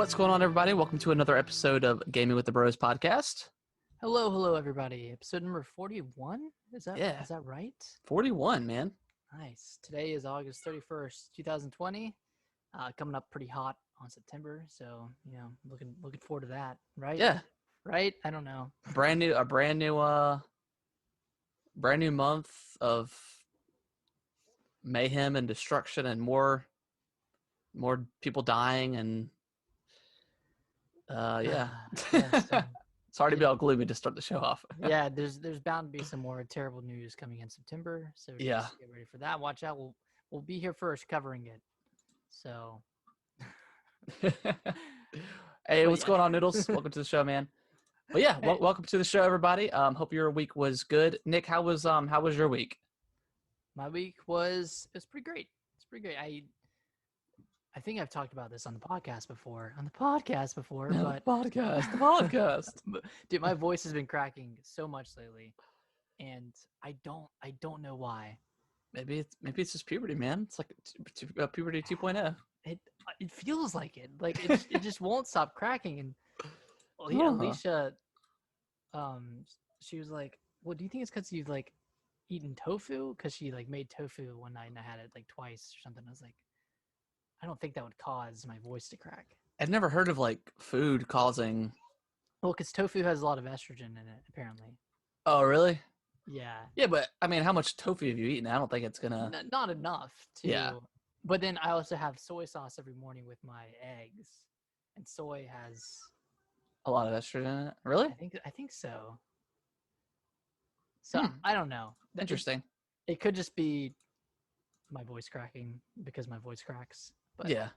What's going on, everybody? Welcome to another episode of Gaming with the Bros podcast. Hello, everybody. Episode number 41? Is Yeah. that right? 41, man. Nice. Today is August 31st, 2020. Coming up pretty hot on September, so looking forward to that, right? Yeah. Right? I don't know. Brand new month of mayhem and destruction and more people dying and yeah. So, It's hard to be all gloomy to start the show off. yeah, there's bound to be some more terrible news coming in September, so just get ready for that. Watch out. We'll be here first covering it. So Hey, what's going on, Noodles? Welcome to the show, man. But yeah, welcome to the show, everybody. Hope your week was good. Nick, how was your week? My week was pretty great. It's pretty great. I think I've talked about this on the podcast before. The podcast, dude, my voice has been cracking so much lately, and I don't know why. Maybe it's just puberty, man. It's like puberty 2.0. It feels like it. Like it just won't stop cracking. And Alicia, she was like, "Well, do you think it's because you've like eaten tofu?" Because she like made tofu one night and I had it like twice or something. I was like, I don't think that would cause my voice to crack. I'd never heard of like food causing. Well, because tofu has a lot of estrogen in it, apparently. Oh, really? Yeah. Yeah, but I mean, how much tofu have you eaten? I don't think it's gonna. Not enough to. Yeah. But then I also have soy sauce every morning with my eggs, and soy has a lot of estrogen in it. Really? I think so. So I don't know. Interesting. It could just be my voice cracking because my voice cracks. But yeah.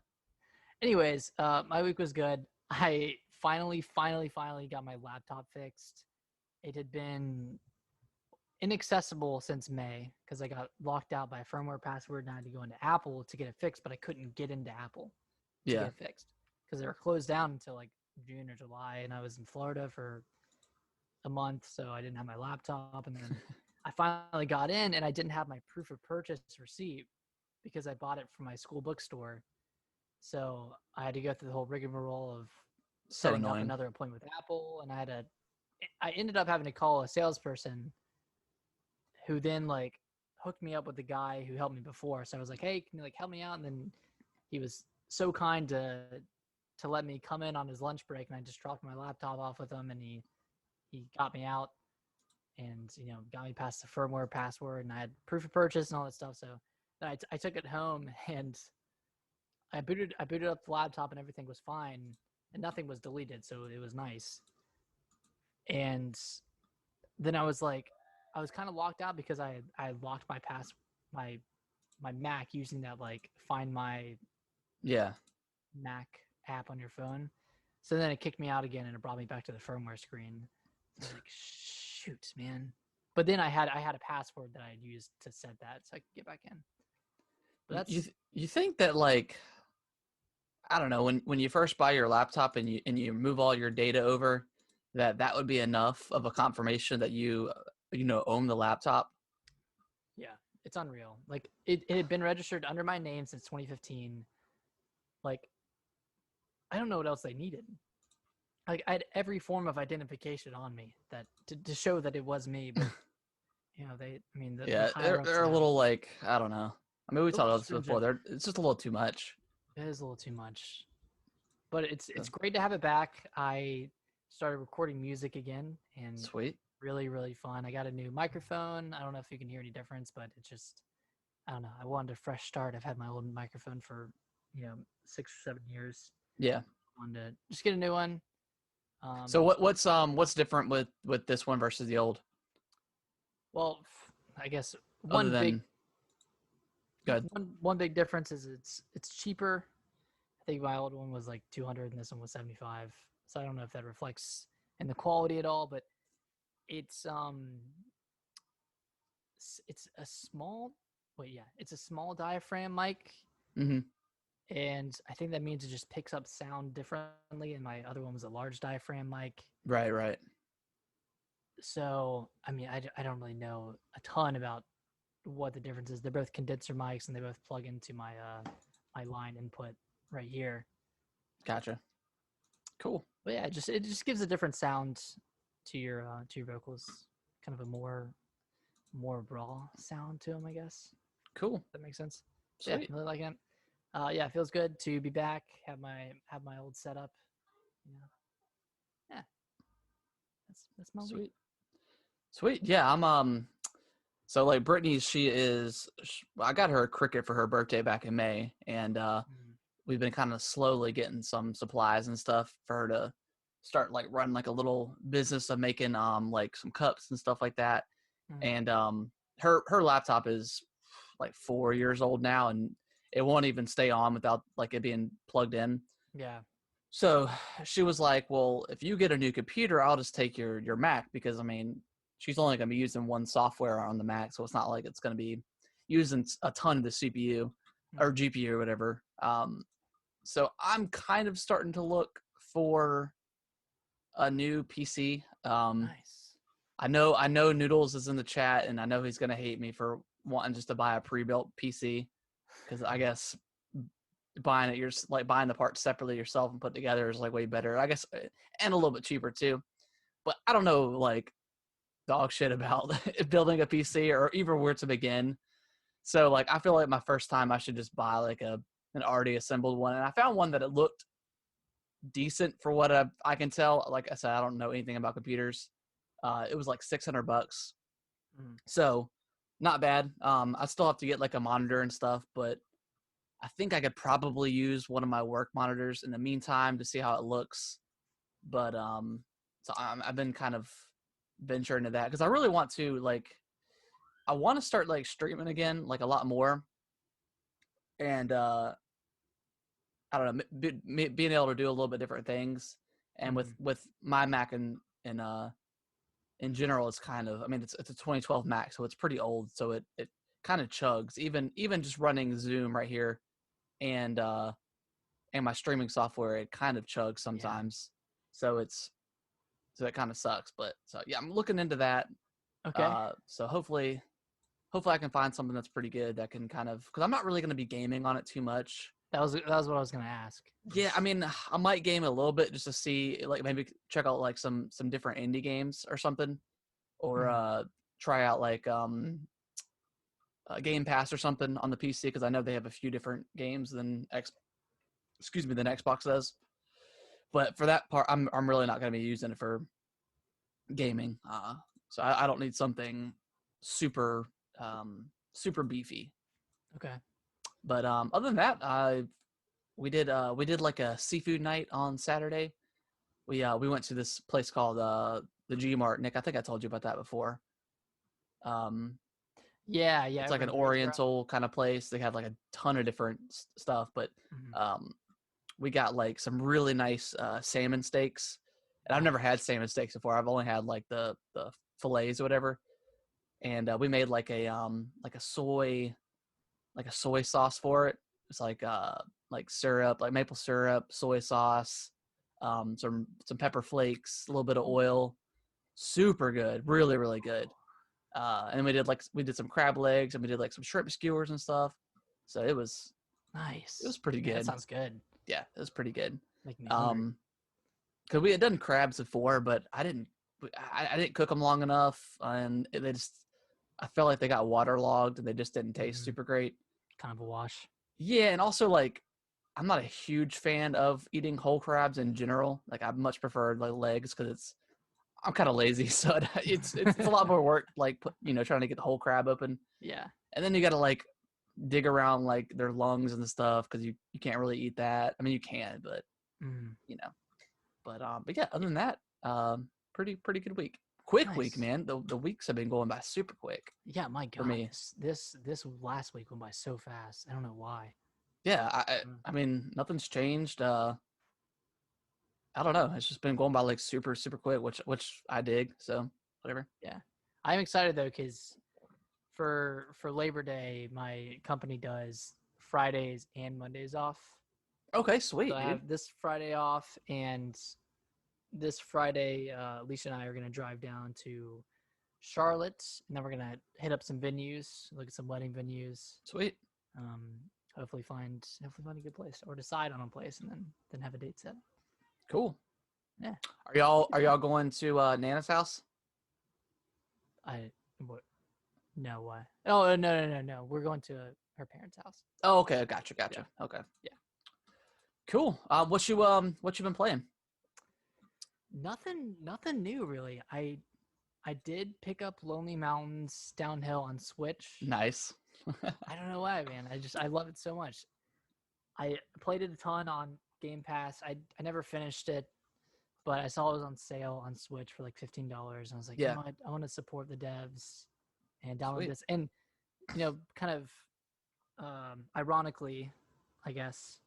Anyways, my week was good. I finally got my laptop fixed. It had been inaccessible since May because I got locked out by a firmware password and I had to go into Apple to get it fixed, but I couldn't get into Apple to get it fixed because they were closed down until like June or July, and I was in Florida for a month, so I didn't have my laptop. And then I finally got in, and I didn't have my proof of purchase receipt because I bought it from my school bookstore. So I had to go through the whole rigmarole of setting up another appointment with Apple, and I ended up having to call a salesperson who then like hooked me up with the guy who helped me before. So I was like, "Hey, can you like help me out?" And then he was so kind to let me come in on his lunch break, and I just dropped my laptop off with him, and he got me out and got me past the firmware password, and I had proof of purchase and all that stuff. So then I took it home and I booted up the laptop, and everything was fine, and nothing was deleted, so it was nice. And then I was kind of locked out because I locked my Mac using that like Find My Mac app on your phone. So then it kicked me out again, and it brought me back to the firmware screen. So I was like, shoot, man. But then I had a password that I had used to set that so I could get back in. But that's you think that like, I don't know, when you first buy your laptop and you move all your data over, that would be enough of a confirmation that you own the laptop? Yeah, it's unreal. Like it had been registered under my name since 2015. Like, I don't know what else they needed. Like I had every form of identification on me that to show that it was me, but they're a little like, I don't know. I mean, we talked about this before. It's just a little too much. It is a little too much, but it's great to have it back. I started recording music again, and sweet, really, really fun. I got a new microphone. I don't know if you can hear any difference, but it's just, I don't know. I wanted a fresh start. I've had my old microphone for 6 or 7 years. Yeah, I wanted to just get a new one. So what's different with this one versus the old? Well, I guess one big difference is it's cheaper. I think my old one was like 200 and this one was 75. So I don't know if that reflects in the quality at all, but it's a small diaphragm mic. Mm-hmm. And I think that means it just picks up sound differently. And my other one was a large diaphragm mic. Right. So, I mean, I don't really know a ton about what the difference is. They're both condenser mics, and they both plug into my my line input right here. Gotcha. Cool. But yeah, it just gives a different sound to your vocals, kind of a more raw sound to them, I guess. Cool. That makes sense. Yeah, Sweet. really liking it. Yeah, it feels good to be back. Have my old setup. You know, yeah, that's my week. Sweet. Sweet. Yeah, I'm so like Brittany, I got her a Cricut for her birthday back in May, and Mm, we've been kind of slowly getting some supplies and stuff for her to start like running like a little business of making like some cups and stuff like that. mm, And her laptop is like 4 years old now, and it won't even stay on without like it being plugged in. yeah, So she was like, "Well, if you get a new computer, I'll just take your Mac because I mean, she's only going to be using one software on the Mac, so it's not like it's going to be using a ton of the CPU or mm, GPU or whatever." So I'm kind of starting to look for a new PC. nice. I know Noodles is in the chat, and I know he's going to hate me for wanting just to buy a pre-built PC because I guess buying the parts separately yourself and put together is like way better, I guess, and a little bit cheaper too. But I don't know like dog shit about building a PC or even where to begin. So like I feel like my first time I should just buy like an already assembled one, and I found one that it looked decent for what I can tell. Like I said, I don't know anything about computers. It was like $600, Mm, so not bad. I still have to get like a monitor and stuff, but I think I could probably use one of my work monitors in the meantime to see how it looks. But so I've been kind of venturing into that because I really want to like I want to start like streaming again, like a lot more, and I don't know, being able to do a little bit different things. And mm, with my Mac and in general, it's kind of, I mean, it's a 2012 Mac, so it's pretty old, so it kind of chugs. Even just running Zoom right here and my streaming software, it kind of chugs yeah. sometimes. So so it kind of sucks. But so yeah, I'm looking into that. Okay. So hopefully I can find something that's pretty good that can kind of, because I'm not really going to be gaming on it too much. That was what I was gonna ask. Yeah, I mean, I might game a little bit just to see, like maybe check out like some different indie games or something, or Mm, try out like Game Pass or something on the PC because I know they have a few different games than Xbox does. But for that part, I'm really not going to be using it for gaming. So I don't need something super super beefy. okay. But other than that, we did like a seafood night on Saturday. We went to this place called the G Mart. Nick, I think I told you about that before. Um, Yeah, yeah. I it's like an remember. It's around. Oriental kind of place. They had like a ton of different stuff, but Mhm. um, we got like some really nice salmon steaks. And I've never had Nice. salmon steaks before. I've only had like the fillets or whatever. And we made like a soy sauce for it. It's like syrup, like maple syrup, soy sauce, some pepper flakes, a little bit of oil. Super good, really really good. And we did some crab legs and we did like some shrimp skewers and stuff. So it was Nice. pretty Man, that good. sounds good. Yeah, it was pretty good. Making me hungry. Um, because we had done crabs before, but I didn't cook them long enough, and they just I felt like they got waterlogged and they just didn't taste Mm, super great. kind of a wash. Yeah, and also like I'm not a huge fan of eating whole crabs in general. Like I much prefer like legs because I'm kind of lazy, so it's a lot more work. Like trying to get the whole crab open, Yeah. and then you got to like dig around like their lungs and stuff because you can't really eat that. I mean you can, but Mm, you know. But yeah, other than that, pretty good week. Quick week, nice. man. The weeks have been going by super quick Yeah, my for God, me. this last week went by so fast. I don't know why. Yeah, Mm, I mean nothing's changed. I don't know. It's just been going by like super super quick, which I dig. So whatever. yeah, I'm excited though because for Labor Day, my company does Fridays and Mondays off. Okay, So sweet, I dude. have this Friday off, and this Friday, Alicia and I are gonna drive down to Charlotte, and then we're gonna hit up some venues, look at some wedding venues. Sweet. Um, hopefully find a good place, or decide on a place, and then have a date set. Cool. Yeah. Are y'all going to Nana's house? I what? No, why? Oh, no. We're going to her parents' house. Oh, okay, gotcha. Yeah. Okay, Yeah. cool. What you been playing? Nothing new really. I did pick up Lonely Mountains Downhill on Switch. Nice. I don't know why, man. I love it so much. I played it a ton on Game Pass. I never finished it, but I saw it was on sale on Switch for like $15. And I was like, you Yeah. know what? I want to support the devs and download Sweet. this. And kind of ironically, I guess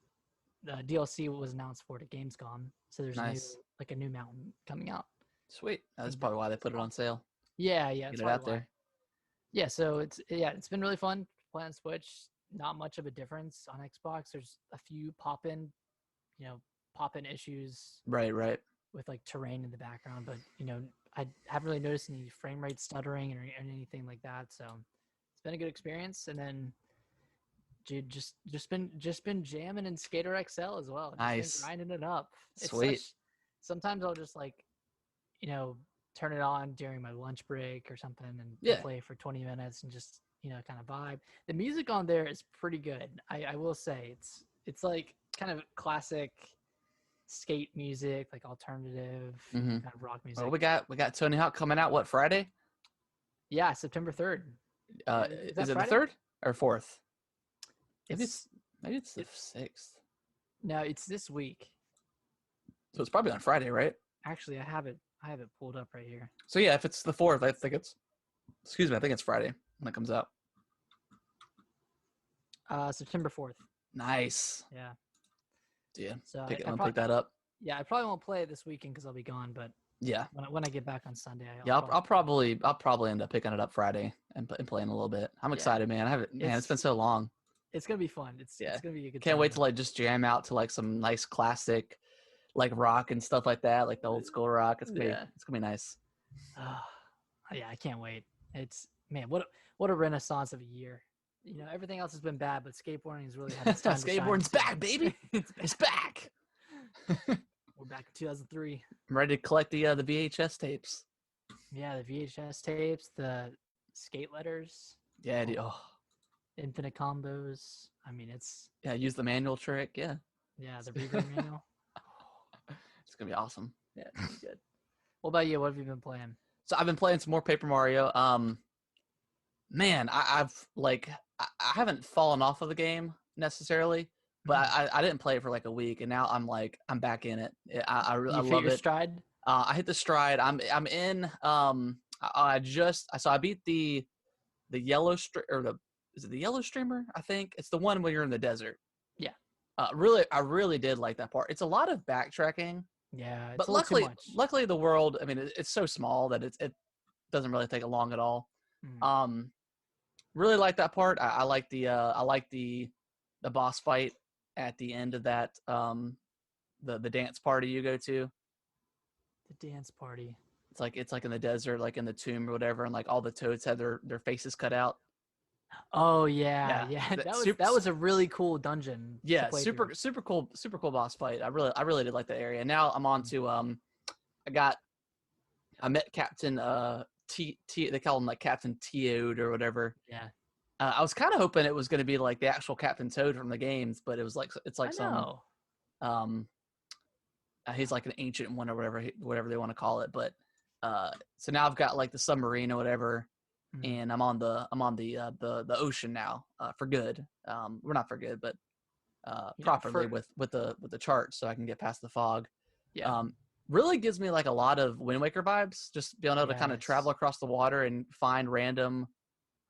the DLC was announced for it at Gamescom. So there's Nice. a new mountain coming out. Sweet. That's probably why they put it on sale. Yeah, Get that's it probably out why. there. Yeah, so it's been really fun playing on Switch. Not much of a difference on Xbox. There's a few pop in issues Right. with like terrain in the background, but I haven't really noticed any frame rate stuttering or anything like that. So it's been a good experience. And then dude, just been jamming in Skater XL as well. Just Nice. been grinding it up. Sweet. Sometimes I'll just like, you know, turn it on during my lunch break or something and Yeah. play for 20 minutes and just, kind of vibe. The music on there is pretty good. I will say it's like kind of classic skate music, like alternative Mhm. kind of rock music. Well, we got Tony Hawk coming out. What, Friday? Yeah, September 3rd. Is it Friday? the 3rd or 4th? Maybe It's the 6th. no, it's this week. So it's probably on Friday, right? Actually, I have it pulled up right here. So yeah, if it's the 4th, I think it's Friday when it comes out. September 4th. Nice. Yeah. Yeah. So I'm gonna pick that up. Yeah, I probably won't play it this weekend because I'll be gone. But Yeah. when I get back on Sunday, I'll probably end up picking it up Friday and playing a little bit. I'm excited, man. It's been so long. It's gonna be fun. It's gonna be a good. Can't wait to like just jam out to like some nice classic, like rock and stuff like that, like the old school rock. It's gonna be nice. Yeah, I can't wait. It's what a renaissance of a year. Everything else has been bad, but skateboarding has really had its time. Skateboarding's back, baby. It's back. We're back in 2003. I'm ready to collect the VHS tapes. Yeah, the VHS tapes, the skate letters. Yeah, oh. Infinite combos. I mean, it's use the manual trick. Yeah, the reverb manual. It's gonna be awesome. Yeah, it's gonna be good. What about you? What have you been playing? So I've been playing some more Paper Mario. Man, I haven't fallen off of the game necessarily, but I didn't play it for like a week, and now I'm back in it. I love it. Stride? I hit the stride. I'm in. I beat the yellow is it the yellow streamer? I think it's the one when you're in the desert. Yeah. I really did like that part. It's a lot of backtracking. Yeah, but luckily the world. I mean, it's so small that it doesn't really take long at all. Really like that part. I like the boss fight at the end of that. The dance party you go to. The dance party. It's like in the desert, like in the tomb or whatever, and like all the toads have their faces cut out. Oh yeah. That was a really cool dungeon. Yeah, super cool boss fight. I really did like that area. Now I'm on to I met Captain T they call him like Captain Toad or whatever. Yeah. I was kind of hoping it was going to be like the actual Captain Toad from the games, but it's like he's like an ancient one or whatever they want to call it. But so now I've got like the submarine or whatever, and I'm on the ocean now for good. We're not for good, but properly with the chart, so I can get past the fog. Yeah. Really gives me like a lot of Wind Waker vibes, just being able to kind of travel across the water and find random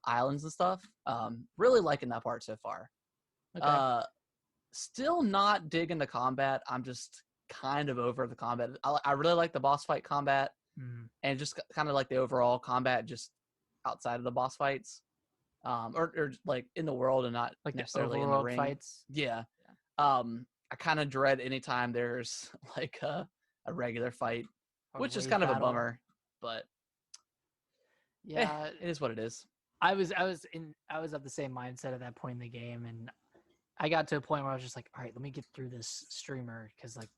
islands and stuff. Really liking that part so far. Okay. Still not digging the combat. I'm just kind of over the combat. I really like the boss fight combat, and just kind of like the overall combat just outside of the boss fights, or like in the world and not like necessarily in the ring. Fights. Yeah. I kind of dread anytime there's like a regular fight, which is kind of a bummer, but yeah, it is what it is. I was of the same mindset at that point in the game, and I got to a point where I was just like, all right, let me get through this streamer, because like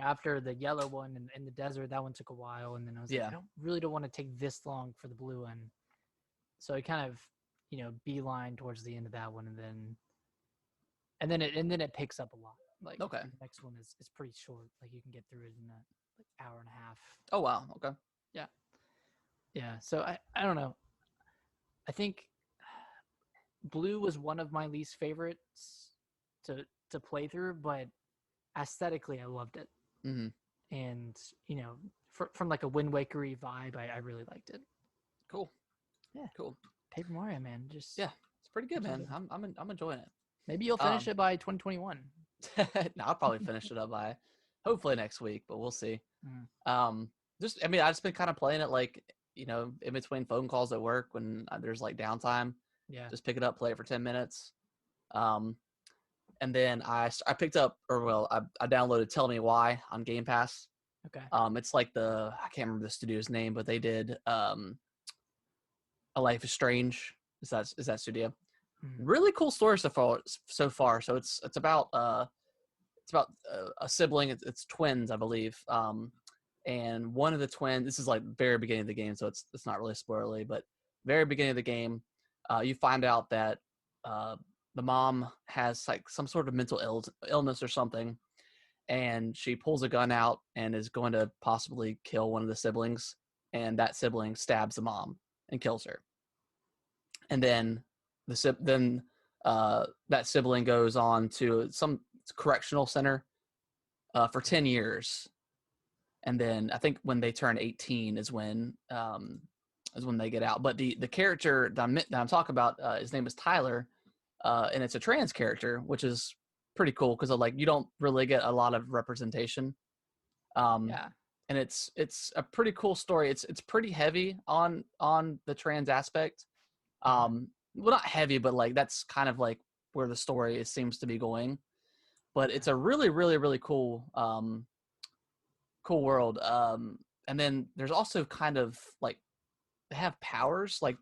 after the yellow one in the desert, that one took a while, and then I was like, Yeah. I don't want to take this long for the blue one. So I kind of, beeline towards the end of that one, and then it picks up a lot. Like Okay. the next one is pretty short. Like you can get through it in a hour and a half. Oh wow. Okay. Yeah. Yeah. So I don't know. I think blue was one of my least favorites to play through, but aesthetically I loved it. Mm-hmm. And from like a Wind Wakery vibe, I really liked it. Cool. Yeah. Cool. Paper Mario, man. Just Yeah, it's pretty good, so man. good. I'm enjoying it. Maybe you'll finish it by 2021. No, I'll probably finish it up by hopefully next week, but we'll see. Mm. I've just been kind of playing it like in between phone calls at work when there's like downtime. Yeah. Just pick it up, play it for 10 minutes. And then I picked up, I downloaded Tell Me Why on Game Pass. Okay. It's like I can't remember the studio's name, but they did A Life is Strange. Is that studio? Really cool story so far. So it's about a sibling. It's twins, I believe. And one of the twins. This is like very beginning of the game, so it's not really spoilery, but very beginning of the game, you find out that the mom has like some sort of mental illness or something, and she pulls a gun out and is going to possibly kill one of the siblings, and that sibling stabs the mom and kills her. And then that sibling goes on to some correctional center for 10 years. And then I think when they turn 18 is when they get out. But the character that I'm talking about, his name is Tyler, and it's a trans character, which is pretty cool because like you don't really get a lot of representation. Yeah. And it's a pretty cool story. It's pretty heavy on the trans aspect. Well, not heavy, but like that's kind of like where the story seems to be going. But it's a really, really, really cool world. And then there's also kind of like they have powers. Like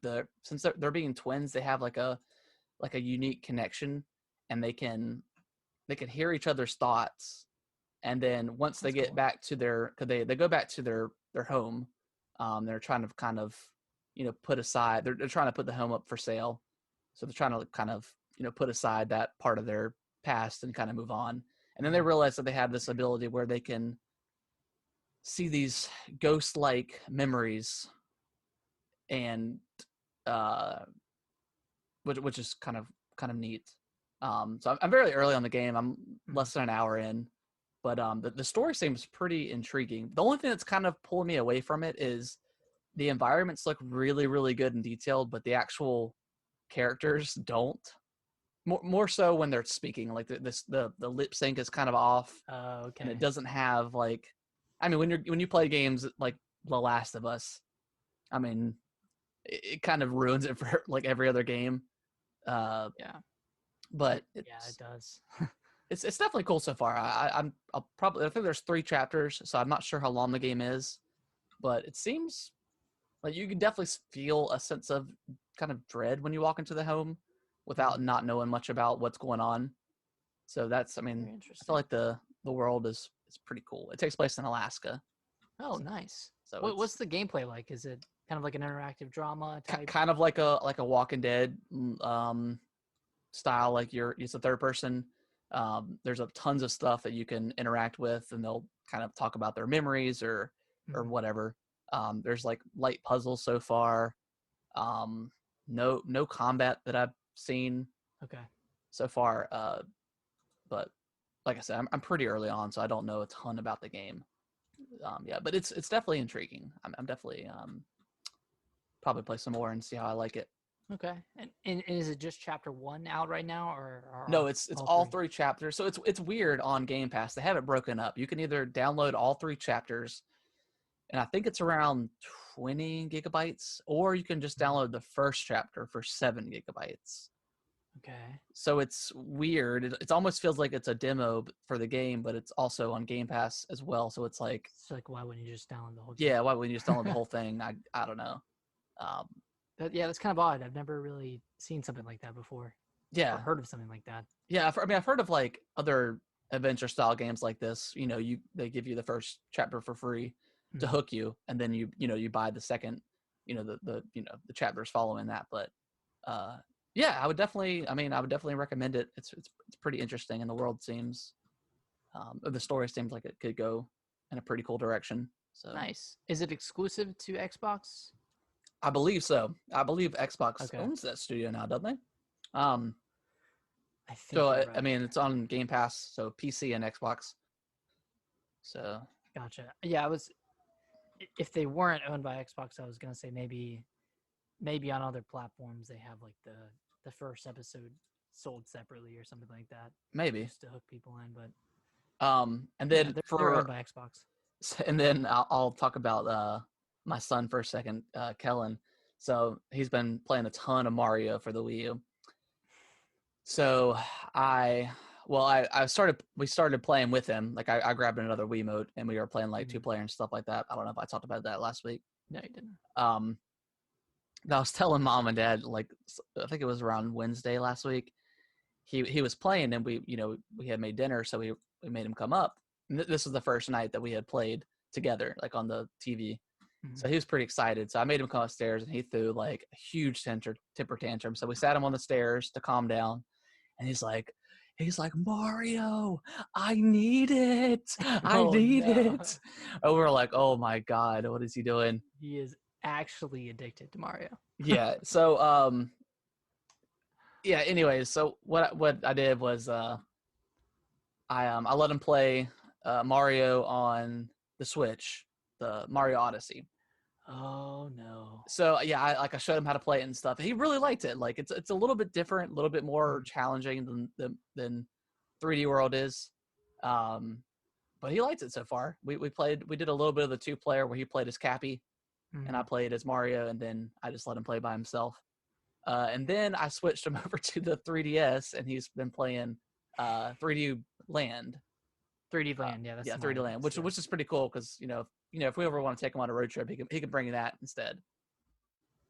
since they're being twins, they have like a unique connection, and they can hear each other's thoughts. And then once they get back to cause they go back to their home, they're trying to kind of put aside. They're trying to put the home up for sale, so they're trying to kind of put aside that part of their past and kind of move on. And then they realize that they have this ability where they can see these ghost-like memories, and which is kind of neat. So I'm very early on the game. I'm less than an hour in, but the story seems pretty intriguing. The only thing that's kind of pulling me away from it is the environments look really, really good and detailed, but the actual characters don't. More so when they're speaking, like the lip sync is kind of off. Okay. And it doesn't have like, I mean, when you play games like The Last of Us, I mean, it kind of ruins it for like every other game. Yeah. But it does. it's definitely cool so far. I think there's 3 chapters, so I'm not sure how long the game is, but it seems like you can definitely feel a sense of kind of dread when you walk into the home without not knowing much about what's going on. So that's, I mean, I feel like the world is pretty cool. It takes place in Alaska. Oh, nice. So what's the gameplay like? Is it kind of like an interactive drama type? Kind of like a Walking Dead style. Like it's a third person. There's tons of stuff that you can interact with, and they'll kind of talk about their memories or whatever. There's like light puzzles so far. No combat that I've seen. Okay. So far. But like I said, I'm pretty early on, so I don't know a ton about the game. But it's definitely intriguing. I'm definitely probably play some more and see how I like it. Okay. And is it just chapter 1 out right now, or no? It's all 3 chapters. So it's weird on Game Pass. They have it broken up. You can either download all 3 chapters, and I think it's around 20 gigabytes, or you can just download the first chapter for 7 gigabytes. Okay. So it's weird. It almost feels like it's a demo for the game, but it's also on Game Pass as well. So it's like, why wouldn't you just download the whole game? Yeah, why wouldn't you just download the whole thing? I don't know. That's kind of odd. I've never really seen something like that before. Yeah. Or heard of something like that. Yeah, I've heard of like other adventure style games like this, they give you the first chapter for free to Mhm. hook you, and then you buy the second, the chapters following that. But yeah, I would definitely recommend it. It's pretty interesting, and the world seems, the story seems like it could go in a pretty cool direction. So Nice. Is it exclusive to Xbox? I believe so. I believe Xbox Okay. owns that studio now, doesn't they? I think So you're I right. mean, it's on Game Pass, so PC and Xbox. So Gotcha. Yeah, if they weren't owned by Xbox, I was gonna say maybe on other platforms they have like the first episode sold separately or something like that, maybe. just to hook people in. But And yeah, then they're owned by Xbox. and then I'll talk about my son for a second, Kellen. So he's been playing a ton of Mario for the Wii U. So we started playing with him. Like I grabbed another Wiimote and we were playing like 2-player and stuff like that. I don't know if I talked about that last week. No, you didn't. Um, I was telling mom and dad, like, I think it was around Wednesday last week. He was playing and we had made dinner, so we made him come up. And this was the first night that we had played together, like on the TV. So he was pretty excited. So I made him come upstairs and he threw like a huge temper tantrum. So we sat him on the stairs to calm down, and he's like, Mario, I need it. I Oh need no, it. And we were like, oh my God, what is he doing? he is actually addicted to Mario. Yeah. So yeah, anyways, so what I did was I let him play Mario on the Switch, the Mario Odyssey. Oh no. So yeah, I showed him how to play it and stuff. He really liked it. Like it's a little bit different, a little bit more challenging than 3D World is. But he liked it so far. We did a little bit of the 2-player where he played as Cappy and I played as Mario, and then I just let him play by himself. And then I switched him over to the 3DS, and he's been playing 3D Land. 3D Land, yeah, that's Yeah, the 3D one. Land, which is pretty cool because if we ever want to take him on a road trip, he can bring that instead.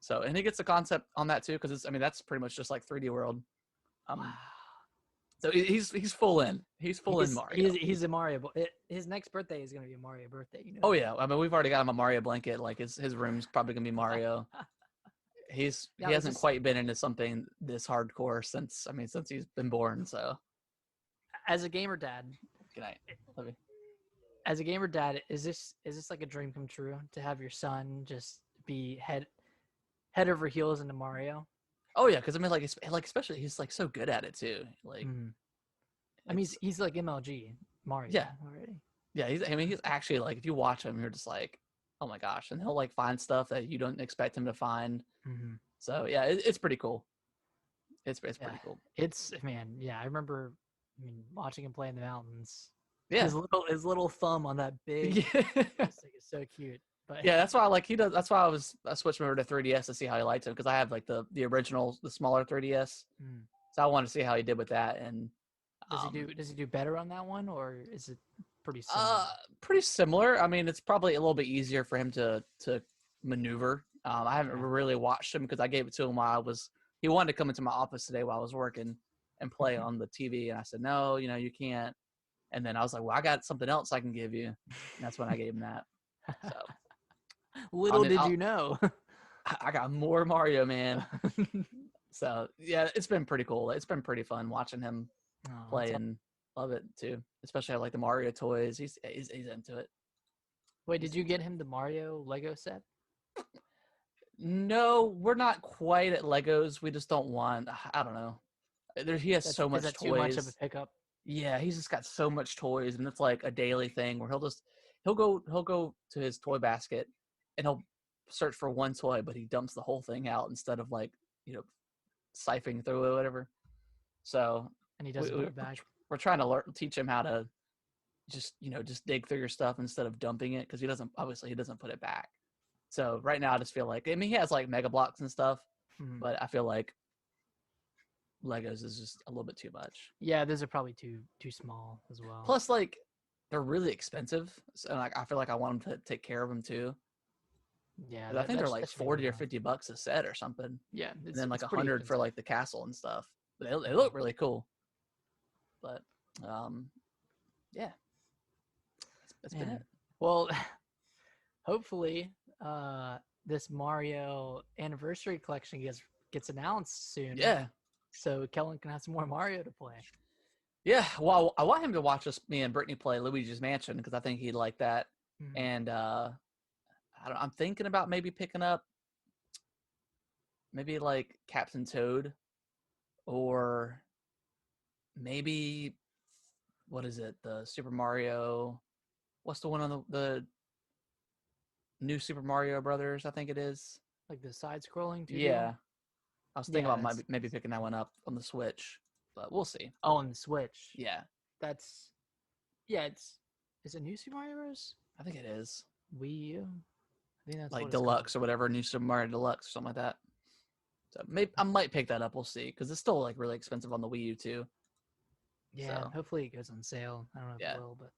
So, and he gets the concept on that too, because that's pretty much just like 3D World. Wow. So he's full in. He's full in Mario. He's a Mario. His next birthday is gonna be a Mario birthday. Oh yeah, I mean we've already got him a Mario blanket. Like his room's probably gonna be Mario. He hasn't quite been into something this hardcore since he's been born. So as a gamer dad, good night. Love you. As a gamer dad, is this like a dream come true to have your son just be head over heels into Mario? Oh yeah, because I mean, like especially he's like so good at it too. Like, I mean, he's like MLG Mario. Yeah, already. Yeah, he's actually like, if you watch him, you're just like, oh my gosh, and he'll like find stuff that you don't expect him to find. So yeah, it's pretty cool. It's pretty cool. I remember, watching him play in the mountains. Yeah, his little thumb on that big stick is so cute. But yeah, that's why that's why I switched over to 3DS to see how he liked it, because I have like the original, the smaller 3DS. So I wanted to see how he did with that. And does he do better on that one, or is it pretty similar? Pretty similar. I mean, it's probably a little bit easier for him to maneuver. I haven't really watched him because I gave it to him while he wanted to come into my office today while I was working and play on the TV, and I said, no, you can't. And then I was like, well, I got something else I can give you. And that's when I gave him that. So Little did you know. I got more Mario, man. So yeah, it's been pretty cool. It's been pretty fun watching him play, and love it too. Especially I like the Mario toys. He's into it. Wait, did you get him the Mario Lego set? No, we're not quite at Legos. We just don't want. I don't know. He has so much toys. Too much of a pickup? Yeah, he's just got so much toys, and it's like a daily thing where he'll go to his toy basket and he'll search for one toy, but he dumps the whole thing out instead of like siphoning through it or whatever. So and he doesn't put it back. We're trying to teach him how to just dig through your stuff instead of dumping it, because he doesn't put it back. So right now I just feel like, I mean, he has like Mega Blocks and stuff, but I feel like Legos is just a little bit too much. Yeah, those are probably too small as well. Plus, like, they're really expensive, so like I feel like I want them to take care of them too. Yeah, I think they're like $40 or $50 a set or something. Yeah, and then like $100 for like the castle and stuff. But they look really cool. But Yeah, that's been Yeah. it. Well, hopefully, this Mario anniversary collection gets announced soon. Yeah. So Kellen can have some more Mario to play. Yeah, well, I want him to watch us, me and Brittany play Luigi's Mansion because I think he'd like that. Mhm. And I'm thinking about maybe picking up maybe like Captain Toad, or maybe what is it? The Super Mario. What's the one on the new Super Mario Brothers? I think it is. Like the side-scrolling 2D Yeah, one. I was thinking Yeah, about maybe picking that one up on the Switch, but we'll see. on the Switch. Yeah, That's yeah. Is it New Super Mario Bros? I think it is Wii U. I think that's like what it's called. Deluxe or whatever, New Super Mario Deluxe or something like that. So maybe I might pick that up. We'll see because it's still like really expensive on the Wii U too. Yeah, So hopefully it goes on sale. I don't know if yeah, it will, but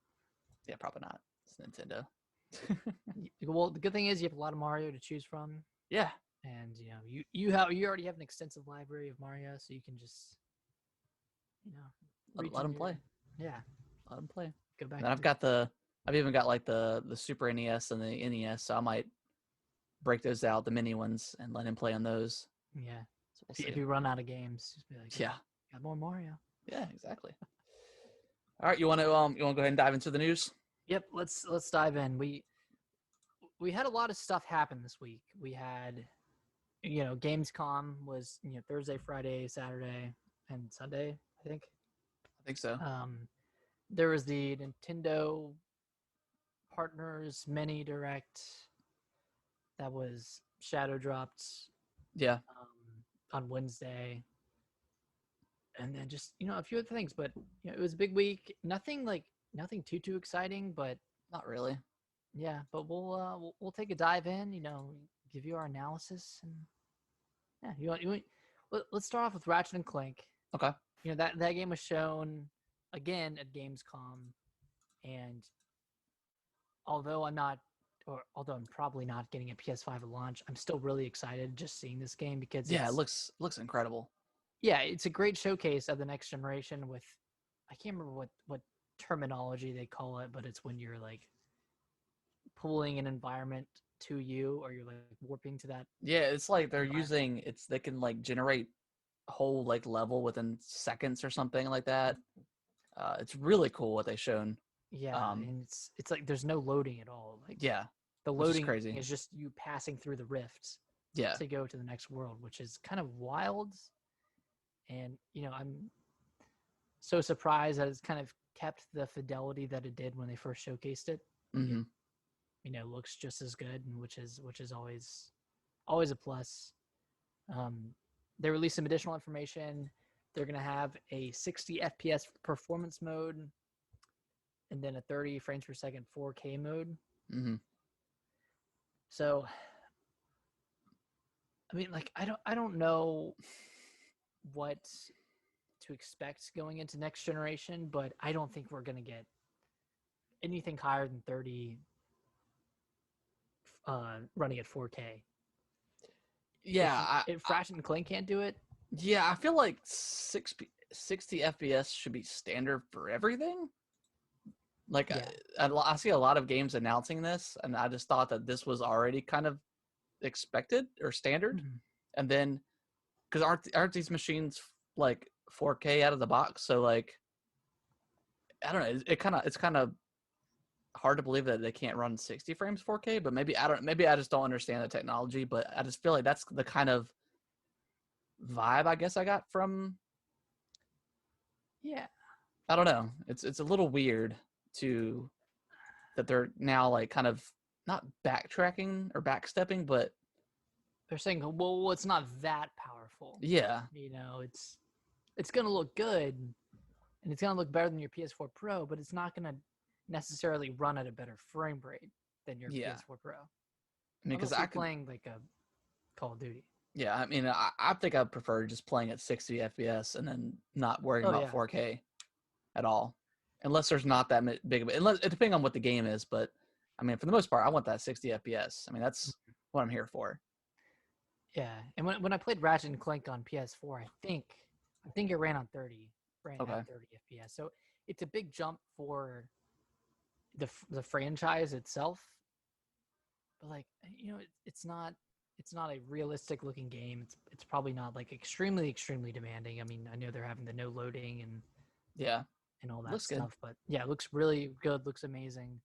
yeah, probably not. It's Nintendo. well, the good thing is you have a lot of Mario to choose from, Yeah, and you already have an extensive library of Mario, so you can just reach let in them your play. yeah Let them play. go back And then to I've even got like the Super NES and the NES, so I might break those out, the mini ones, and let him play on those. yeah. So we'll If see. you run out of games, just be like, Yeah, got more Mario. yeah, exactly. All right, you want to go ahead and dive into the news? Yep, let's dive in. We had a lot of stuff happen this week. We had Gamescom was Thursday, Friday, Saturday, and Sunday, I think. I think so. There was the Nintendo Partners Mini Direct that was shadow dropped Yeah, on Wednesday, and then just a few other things. But it was a big week. Nothing too exciting, but not really. yeah. But we'll take a dive in. Give you our analysis, and yeah. Let's start off with Ratchet and Clank. Okay. That game was shown again at Gamescom, and although I'm probably not getting a PS5 at launch, I'm still really excited just seeing this game because Yeah, it looks incredible. it's a great showcase of the next generation with I can't remember what terminology they call it, but it's when you're like pulling an environment to you or you're like warping to that Yeah, it's like environment. they can like generate a whole like level within seconds or something like that. It's really cool what they shown. Yeah, Um, and it's like there's no loading at all. Like yeah, the which is loading crazy. is just you passing through the rifts Yeah, to go to the next world, which is kind of wild. And I'm so surprised that it's kind of kept the fidelity that it did when they first showcased it. mm-hmm. Looks just as good, and which is always a plus. They released some additional information. They're going to have a 60 FPS performance mode, and then a 30 frames per second 4K mode. Mm-hmm. So, I mean, like I don't know what to expect going into next generation, but I don't think we're going to get anything higher than 30 running at 4K. Yeah, If Ratchet and Clank can't do it, yeah, I feel like 60 FPS should be standard for everything. Like yeah, I see a lot of games announcing this, and I just thought that this was already kind of expected or standard. mm-hmm. And then because aren't these machines like 4K out of the box? So like I don't know, it's kind of hard to believe that they can't run 60 frames 4K, but maybe I just don't understand the technology, but I just feel like that's the kind of vibe I guess I got from. Yeah, I don't know. It's a little weird to that they're now like kind of not backtracking or backstepping, but they're saying, well, it's not that powerful. yeah, It's gonna look good, and it's gonna look better than your PS4 Pro, but it's not gonna necessarily run at a better frame rate than your yeah. PS4 Pro. I mean, because Unless I you're could, playing like a Call of Duty. yeah. I mean, I think I'd prefer just playing at 60 FPS and then not worrying Oh about yeah, 4K at all, unless there's not that big of it. Unless depending on what the game is, but I mean, for the most part, I want that 60 FPS. I mean, that's what I'm here for. yeah. And when I played Ratchet and Clank on PS4, I think it ran on 30, ran Okay. at 30 FPS. So it's a big jump for the franchise itself, but like it's not a realistic looking game. It's probably not like extremely demanding. I mean, I know they're having the no loading Yeah, and all that looks good. stuff, but yeah, it looks really good. Looks amazing.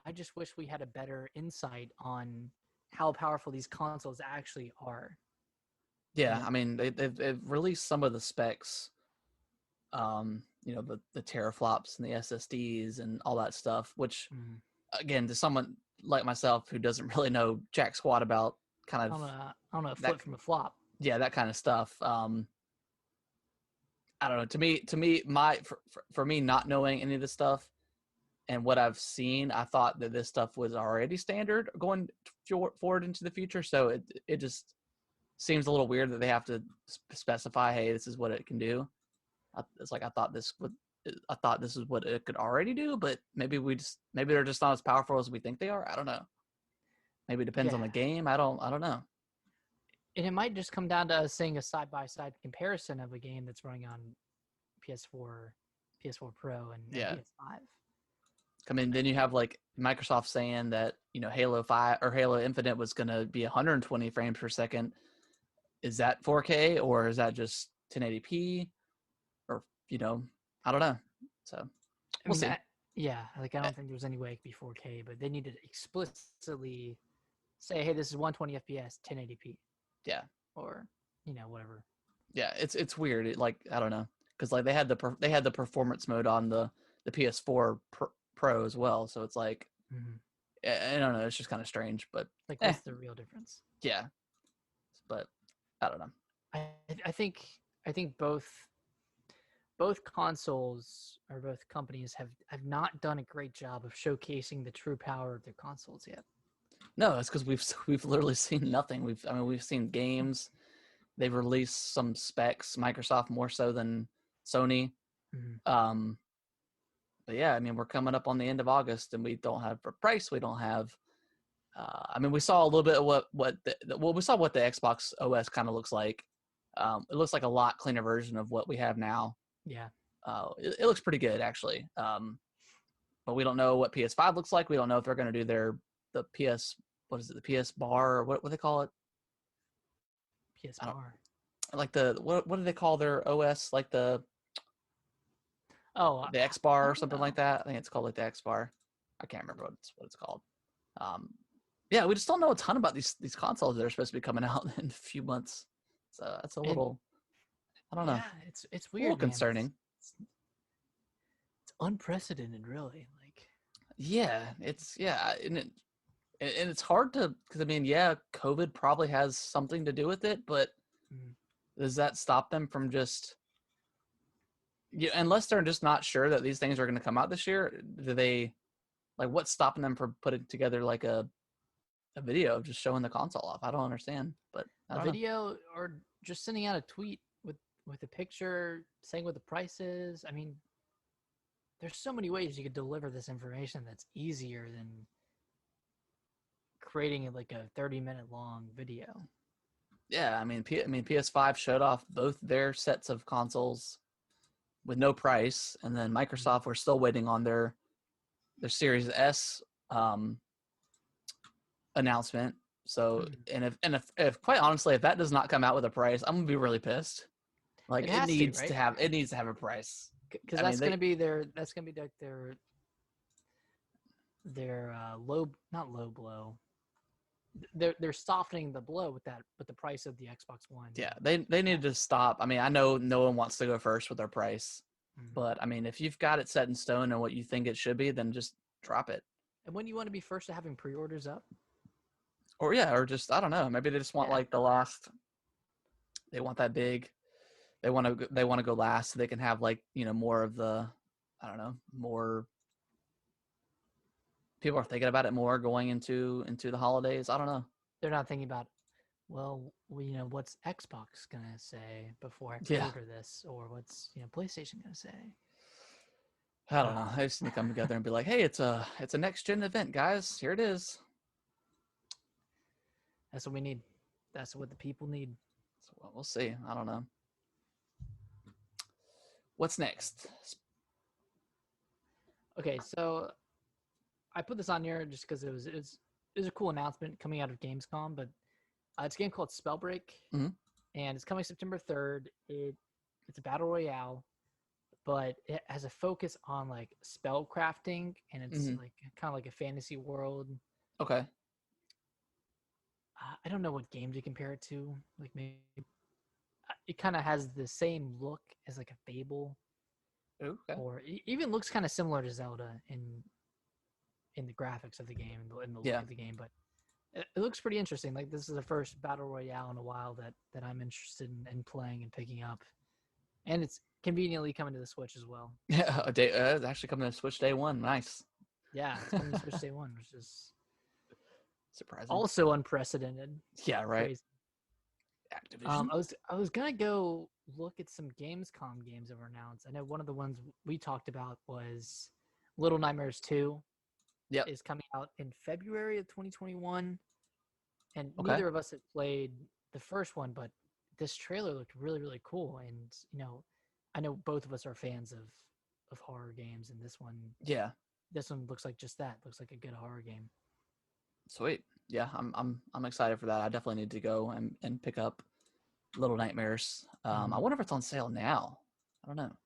I just wish we had a better insight on how powerful these consoles actually are. Yeah, I mean they've released some of the specs, the teraflops and the SSDs and all that stuff, which Mm. again, to someone like myself who doesn't really know jack squat about kind of I don't know, a that, flip from a flop. yeah, that kind of stuff. I don't know. For me, not knowing any of this stuff and what I've seen, I thought that this stuff was already standard going forward into the future. So it just seems a little weird that they have to specify, hey, this is what it can do. It's like I thought this is what it could already do, but maybe they're just not as powerful as we think they are. I don't know. Maybe it depends on Yeah. the game. I don't know. And it might just come down to us seeing a side by side comparison of a game that's running on PS4, PS4 Pro, and Yeah. PS5. I mean, then you have like Microsoft saying that Halo 5 or Halo Infinite was going to be 120 frames per second. Is that 4K or is that just 1080p? Or I don't know. So we'll see. Yeah, like I don't think there's any way it could be 4K, but they need to explicitly say, "Hey, this is 120 FPS, 1080p." Yeah. Or whatever. Yeah, it's weird. I don't know, because like they had the performance mode on the PS4 Pro as well. So it's like I don't know. It's just kind of strange, but like what's the real difference? Yeah, but I don't know. I think both consoles or both companies have not done a great job of showcasing the true power of their consoles yet. No, it's because we've literally seen nothing. We've seen games. They've released some specs. Microsoft more so than Sony. But yeah, I mean, we're coming up on the end of August, and we don't have a price. We don't have. I mean, we saw a little bit of we saw what the Xbox OS kind of looks like. It looks like a lot cleaner version of what we have now. Yeah. It looks pretty good actually. But we don't know what PS5 looks like. We don't know if they're going to do the PS. What is it? The PS bar or what do they call it? PS bar. Like what do they call their OS? Like the X bar or something like that. I think it's called like the X bar. I can't remember what it's called. Yeah, we just don't know a ton about these consoles that are supposed to be coming out in a few months. So that's a little, I don't know. Yeah, it's weird. A little concerning. It's unprecedented, really. Like. Yeah, and it's hard to, because I mean, yeah, COVID probably has something to do with it, but does that stop them from just? Yeah, unless they're just not sure that these things are going to come out this year, do they, like, what's stopping them from putting together like a video of just showing the console off? I don't understand, but I don't know. Or just sending out a tweet with a picture saying what the price is. I mean, there's so many ways you could deliver this information that's easier than creating it like a 30-minute long video. Yeah, I mean, PS5 showed off both their sets of consoles with no price, and then Microsoft we're still waiting on their Series S announcement. So, and if quite honestly, if that does not come out with a price, I'm gonna be really pissed. Like it needs to have a price, because that's gonna be their not low blow. They're softening the blow with the price of the Xbox One. Yeah, they need to stop. I mean, I know no one wants to go first with their price, but I mean, if you've got it set in stone and what you think it should be, then just drop it. And when you want to be first to having pre-orders up, or just I don't know, maybe they just want like the last. They want that big. They want to go last so they can have like more of the, I don't know, more. People are thinking about it more going into the holidays. I don't know. They're not thinking about, well, what's Xbox gonna say before I pre-order this, or what's PlayStation gonna say. I don't know. They just need to come together and be like, hey, it's a next gen event, guys. Here it is. That's what we need. That's what the people need. So we'll see. I don't know. What's next? Okay, so I put this on here just because it was a cool announcement coming out of Gamescom, but it's a game called Spellbreak, Hmm. and it's coming September 3rd. It's a battle royale, but it has a focus on like spell crafting, and it's Hmm. like kind of like a fantasy world. Okay. I don't know what game to compare it to. Like maybe it kind of has the same look as like a Fable, Okay. or even looks kind of similar to Zelda in the graphics of the game and in the look Yeah. of the game. But it looks pretty interesting. Like this is the first battle royale in a while that I'm interested in playing and picking up, and it's conveniently coming to the Switch as well. Yeah. So It's actually coming to Switch day one. Nice. yeah, it's coming to Switch Day One, which is Surprising. also unprecedented. Yeah. Right. Crazy. Activision. I was gonna go look at some Gamescom games that were announced. I know one of the ones we talked about was Little Nightmares 2 Yep. is coming out in February of 2021, and Okay. neither of us have played the first one, but this trailer looked really really cool. And I know both of us are fans of horror games, and Yeah. this one looks like just that. Looks like a good horror game. Sweet. Yeah. I'm excited for that. I definitely need to go and pick up Little Nightmares. I wonder if it's on sale now. I don't know.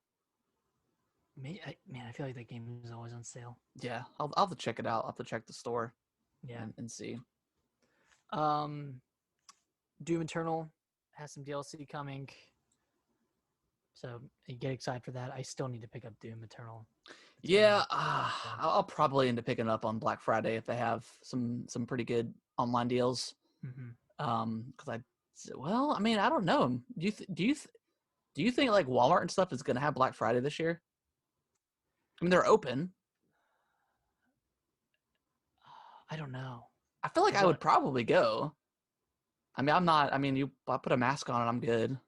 Man, I feel like that game is always on sale. Yeah. I'll have to check it out. I'll have to check the store Yeah. and see. Um, Doom Eternal has some DLC coming, so you get excited for that. I still need to pick up Doom Eternal. Yeah, I'll probably end up picking up on Black Friday if they have some pretty good online deals. Mm-hmm. Because I mean, I don't know. Do you think like Walmart and stuff is gonna have Black Friday this year? I mean, they're open. I don't know. I feel like I I would probably go. I mean, I'm not. I mean, I put a mask on and I'm good.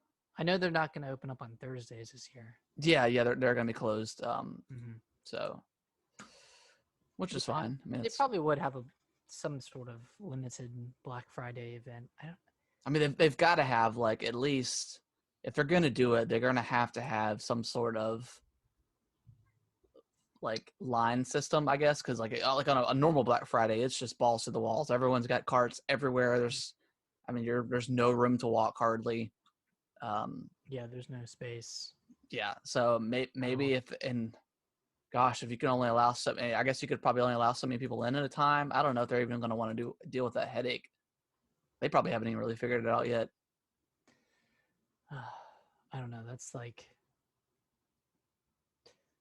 know they're not going to open up on Thursdays this year. Yeah, they're gonna be closed. Mm-hmm. So which is Yeah, fine. I mean, they probably would have some sort of limited Black Friday event. I mean, they've got to have like at least if they're gonna do it, they're gonna have to have some sort of like line system, I guess, because like on a normal Black Friday, it's just balls to the walls. Everyone's got carts everywhere. There's no room to walk hardly. Yeah, there's no space. Yeah, so maybe if you can only allow I guess you could probably only allow so many people in at a time. I don't know if they're even going to want to deal with that headache. They probably haven't even really figured it out yet. I don't know. That's like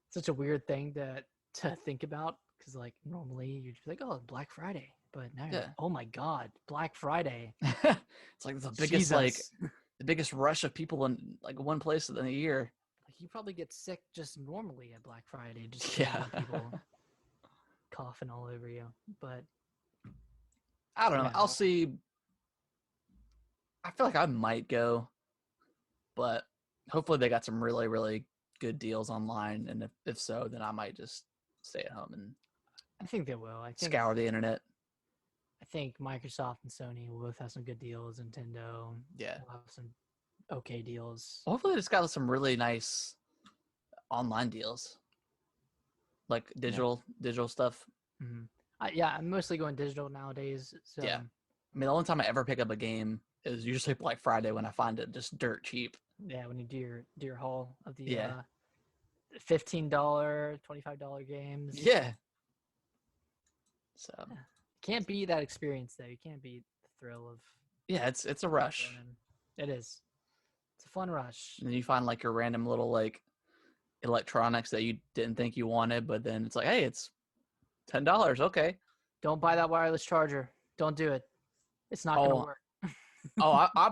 such a weird thing to think about, because like normally you'd be like, oh, Black Friday, but now you're like, oh my God, Black Friday. It's like the biggest Jesus. the biggest rush of people in like one place in a year. Like you probably get sick just normally at Black Friday, just Yeah. people coughing all over you. But I don't know. yeah. I'll see. I feel like I might go, but hopefully they got some really, really good deals online. And if so, then I might just stay at home and I think they will. scour the internet. I think Microsoft and Sony will both have some good deals. Nintendo, Yeah. will have some okay deals. Hopefully they just got some really nice online deals, like digital stuff. Mm-hmm. Yeah, I'm mostly going digital nowadays. So Yeah. I mean, the only time I ever pick up a game is usually Black Friday when I find it just dirt cheap. yeah, when you do your haul of the Yeah. $15, $25 games. Yeah. So Can't beat that experience though. You can't beat the thrill of. yeah, it's a rush. It is. It's a fun rush. And then you find like your random little like electronics that you didn't think you wanted, but then it's like, hey, it's $10. Okay. Don't buy that wireless charger. Don't do it. It's not gonna work. I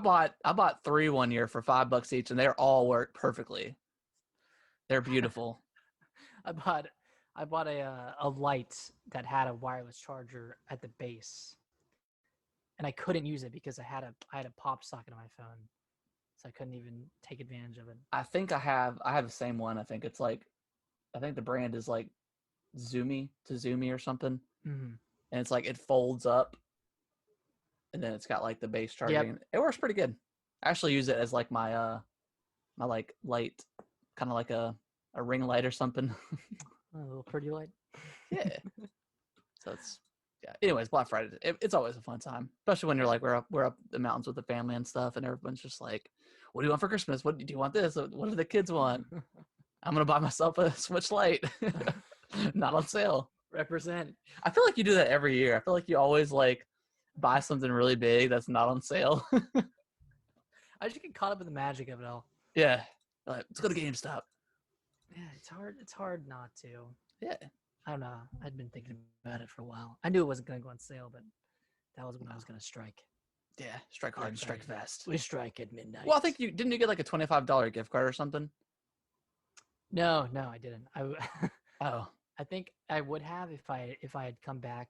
bought 3 one year for $5 each, and they all work perfectly. They're beautiful. I bought a light that had a wireless charger at the base, and I couldn't use it because I had a pop socket on my phone, so I couldn't even take advantage of it. I think I have the same one. I think the brand is like Zoomy or something, Mm-hmm. and it's like it folds up, and then it's got like the base charging. Yep. It works pretty good. I actually use it as like my like light, kind of like a ring light or something. A little pretty light. Yeah. So it's yeah. Anyways, Black Friday, it's always a fun time, especially when you're like we're up the mountains with the family and stuff, and everyone's just like, "What do you want for Christmas? What do you want this? What do the kids want? I'm gonna buy myself a Switch Lite, not on sale." Represent. I feel like you do that every year. I feel like you always like buy something really big that's not on sale. I just get caught up in the magic of it all. Yeah, like let's go to GameStop. Yeah, it's hard. It's hard not to. Yeah, I don't know. I'd been thinking about it for a while. I knew it wasn't going to go on sale, but that was when I was going to strike. yeah. Strike hard and strike fast. We strike at midnight. Well, I think you get like a $25 gift card or something. No, I didn't. Oh, I think I would have if I had come back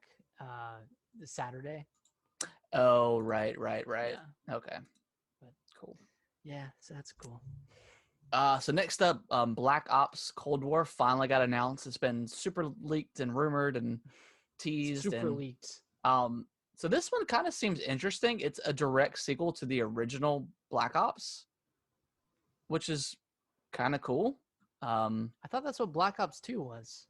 this Saturday. oh, right. Yeah. Okay, But cool. yeah, so that's cool. So next up, Black Ops Cold War finally got announced. It's been super leaked and rumored and teased. Super and leaked. So this one kind of seems interesting. It's a direct sequel to the original Black Ops, which is kind of cool. I thought that's what Black Ops 2 was.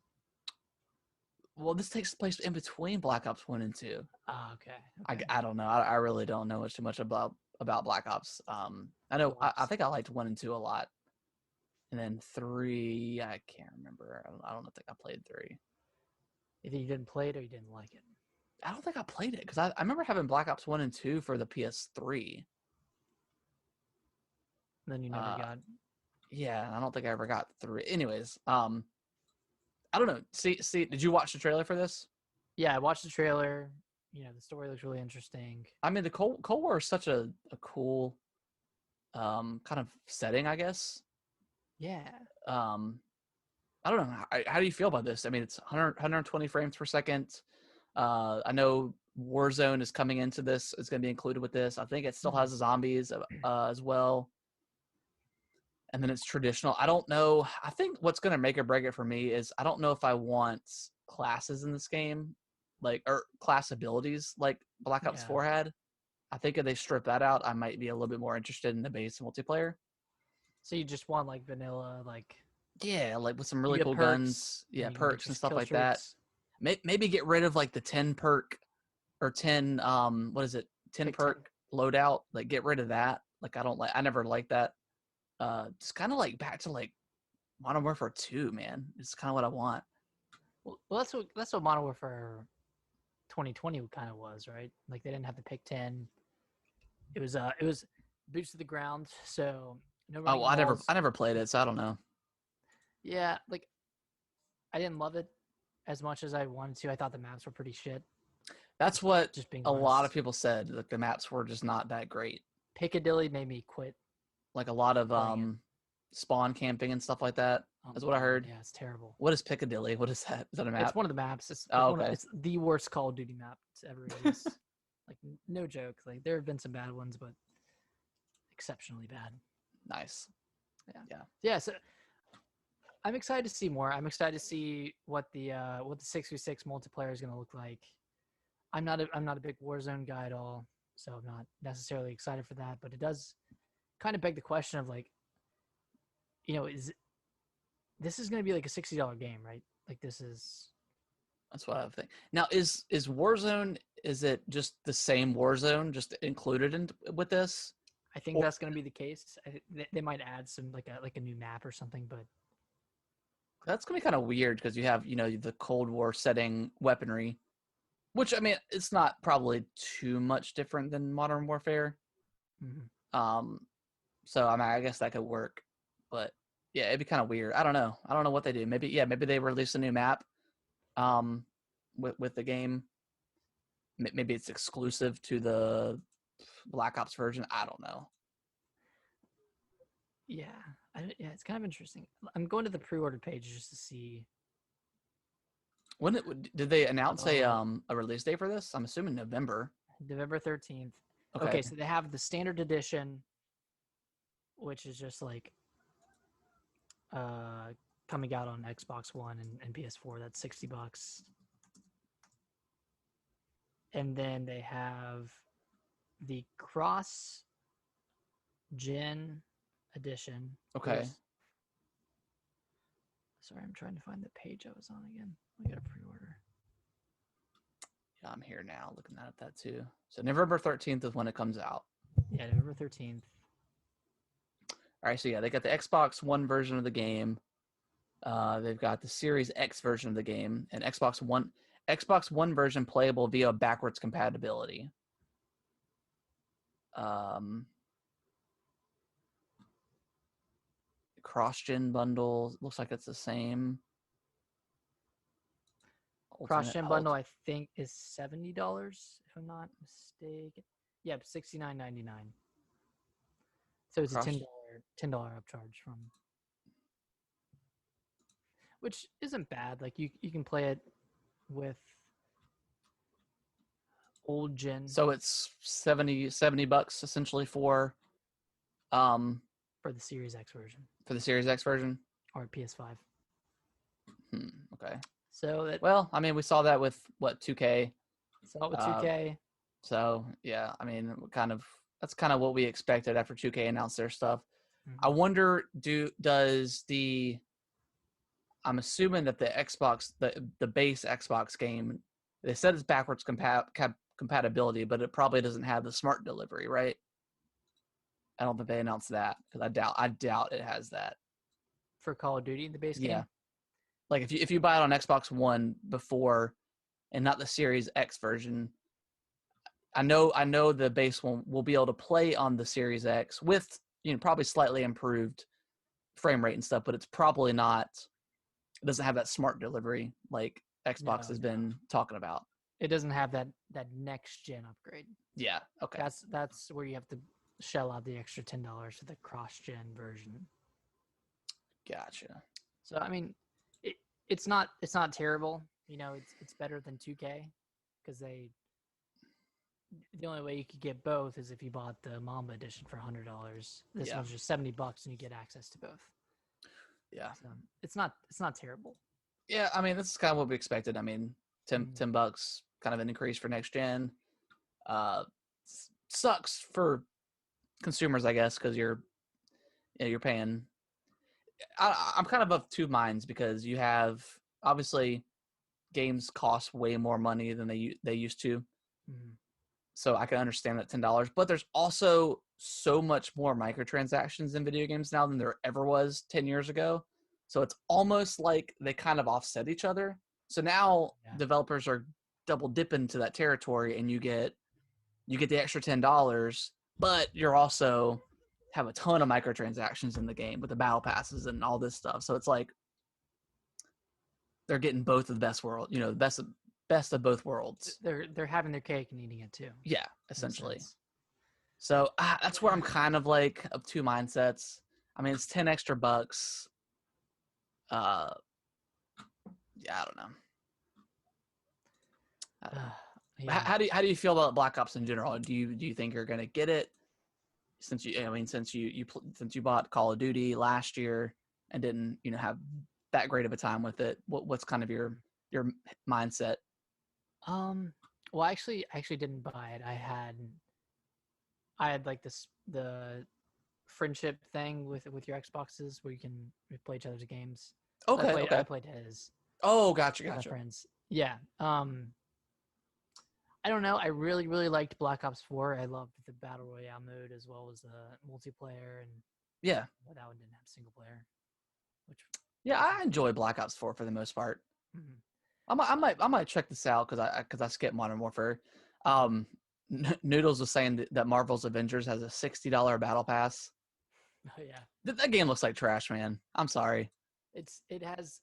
Well, this takes place in between Black Ops 1 and 2. Oh, okay. I don't know. I really don't know too much about Black Ops. I know I think I liked 1 and 2 a lot. And then 3, I can't remember. I don't think I played 3. Either you didn't play it or you didn't like it. I don't think I played it because I remember having Black Ops 1 and 2 for the PS3. And then you never got. Yeah, I don't think I ever got 3. Anyways, I don't know. See, did you watch the trailer for this? Yeah, I watched the trailer. The story looks really interesting. I mean, the Cold War is such a cool kind of setting, I guess. Yeah. I don't know. How do you feel about this? I mean, it's 120 frames per second. I know Warzone is coming into this. It's going to be included with this. I think it still has zombies as well. And then it's traditional. I don't know. I think what's going to make or break it for me is I don't know if I want classes in this game, or class abilities like Black Ops 4 had. I think if they strip that out, I might be a little bit more interested in the base multiplayer. So you just want like vanilla, like with some really cool guns, perks and stuff like that. Maybe get rid of like the 10 perk or 10 what is it? 10 perk loadout. Like get rid of that. Like I never liked that. Just kind of like back to like Modern Warfare 2, man. It's kind of what I want. Well, that's what Modern Warfare 2020 kind of was, right? Like they didn't have to pick 10. It was boots to the ground, so no. Oh, well, I never played it, so I don't know. Yeah, like I didn't love it as much as I wanted to. I thought the maps were pretty shit. That's what just being honest. Lot of people said. Like the maps were just not that great. Piccadilly made me quit. Like a lot of spawn camping and stuff like that. That's what I heard. Yeah, it's terrible. What is Piccadilly? What is that? Is that a map? It's one of the maps. It's it's the worst Call of Duty map it's ever used. Like no joke. Like there have been some bad ones, but exceptionally bad. Nice. Yeah. So I'm excited to see more. I'm excited to see what the 6v6 multiplayer is going to look like. I'm not a big Warzone guy at all, so I'm not necessarily excited for that. But it does kind of beg the question of like, this is going to be like a $60 game, right? Like this is. That's what I think. Now, is Warzone? Is it just the same Warzone, just included with this? I think that's going to be the case. They might add some like a new map or something, but that's going to be kind of weird because you have the Cold War setting weaponry, which I mean it's not probably too much different than Modern Warfare. Mm-hmm. So I mean I guess that could work, but yeah, it'd be kind of weird. I don't know what they do. Maybe they release a new map. With the game, maybe it's exclusive to the Black Ops version. I don't know. Yeah, it's kind of interesting. I'm going to the pre-order page just to see. When did they announce a release date for this? I'm assuming November 13th. Okay, so they have the standard edition, which is just like coming out on Xbox One and PS4. That's $60. And then they have the cross-gen edition. Okay. Sorry, I'm trying to find the page I was on again. I got a pre-order. Yeah, I'm here now looking at that too. So November 13th is when it comes out. Yeah, November 13th. All right, so yeah, they got the Xbox One version of the game. They've got the Series X version of the game, and Xbox One version playable via backwards compatibility. Cross-gen bundle looks like it's the same. Cross-gen bundle, I think, is $70, if I'm not mistaken. Yep, $69.99. So it's a $10 upcharge from, which isn't bad. Like you can play it with old gen. So it's $70 essentially for the Series X version. For the Series X version? Or PS5. Okay. So that, well, I mean, we saw that with 2K. Saw it with 2K. So yeah, I mean, that's kind of what we expected after 2K announced their stuff. Mm-hmm. I wonder, I'm assuming that the Xbox, the base Xbox game, they said it's backwards compatibility, but it probably doesn't have the smart delivery, right? I don't think they announced that because I doubt it has that. For Call of Duty, the base game? Yeah. Like if you buy it on Xbox One before and not the Series X version, I know the base one will be able to play on the Series X with, probably slightly improved frame rate and stuff, but it's probably not, it doesn't have that smart delivery like Xbox has been talking about. It doesn't have that next gen upgrade. Yeah. Okay. That's where you have to shell out the extra $10 for the cross gen version. Gotcha. So I mean, it's not terrible. It's better than 2K because the only way you could get both is if you bought the Mamba edition for $100. This one's just $70 and you get access to both. Yeah. So it's not terrible. Yeah, I mean, this is kind of what we expected. I mean, $10, kind of an increase for next gen. Sucks for consumers, I guess, because you're paying. I'm kind of two minds because you have, obviously, games cost way more money than they used to. Mm-hmm. So I can understand that $10, but there's also so much more microtransactions in video games now than there ever was 10 years ago. So it's almost like they kind of offset each other. So now developers are double dipping to that territory, and you get the extra $10, but you're also have a ton of microtransactions in the game with the battle passes and all this stuff. So it's like they're getting both of the best world, the best of both worlds. They're having their cake and eating it too. Yeah, essentially. So that's where I'm kind of like of two mindsets. I mean, it's 10 extra bucks. Yeah, I don't know. Yeah. How do you feel about Black Ops in general? Do you think you're gonna get it since you bought Call of Duty last year and didn't have that great of a time with it? What's kind of your mindset? Well, I actually didn't buy it. I had like the friendship thing with your Xboxes where you can play each other's games. Okay. I played his. Oh, gotcha. Friends. Yeah. I don't know. I really, really liked Black Ops 4. I loved the Battle Royale mode as well as the multiplayer, and that one didn't have single player. I enjoy Black Ops 4 for the most part. Mm-hmm. I might check this out because I skipped Modern Warfare. Noodles was saying that Marvel's Avengers has a $60 battle pass. Oh yeah, that game looks like trash, man. I'm sorry. It has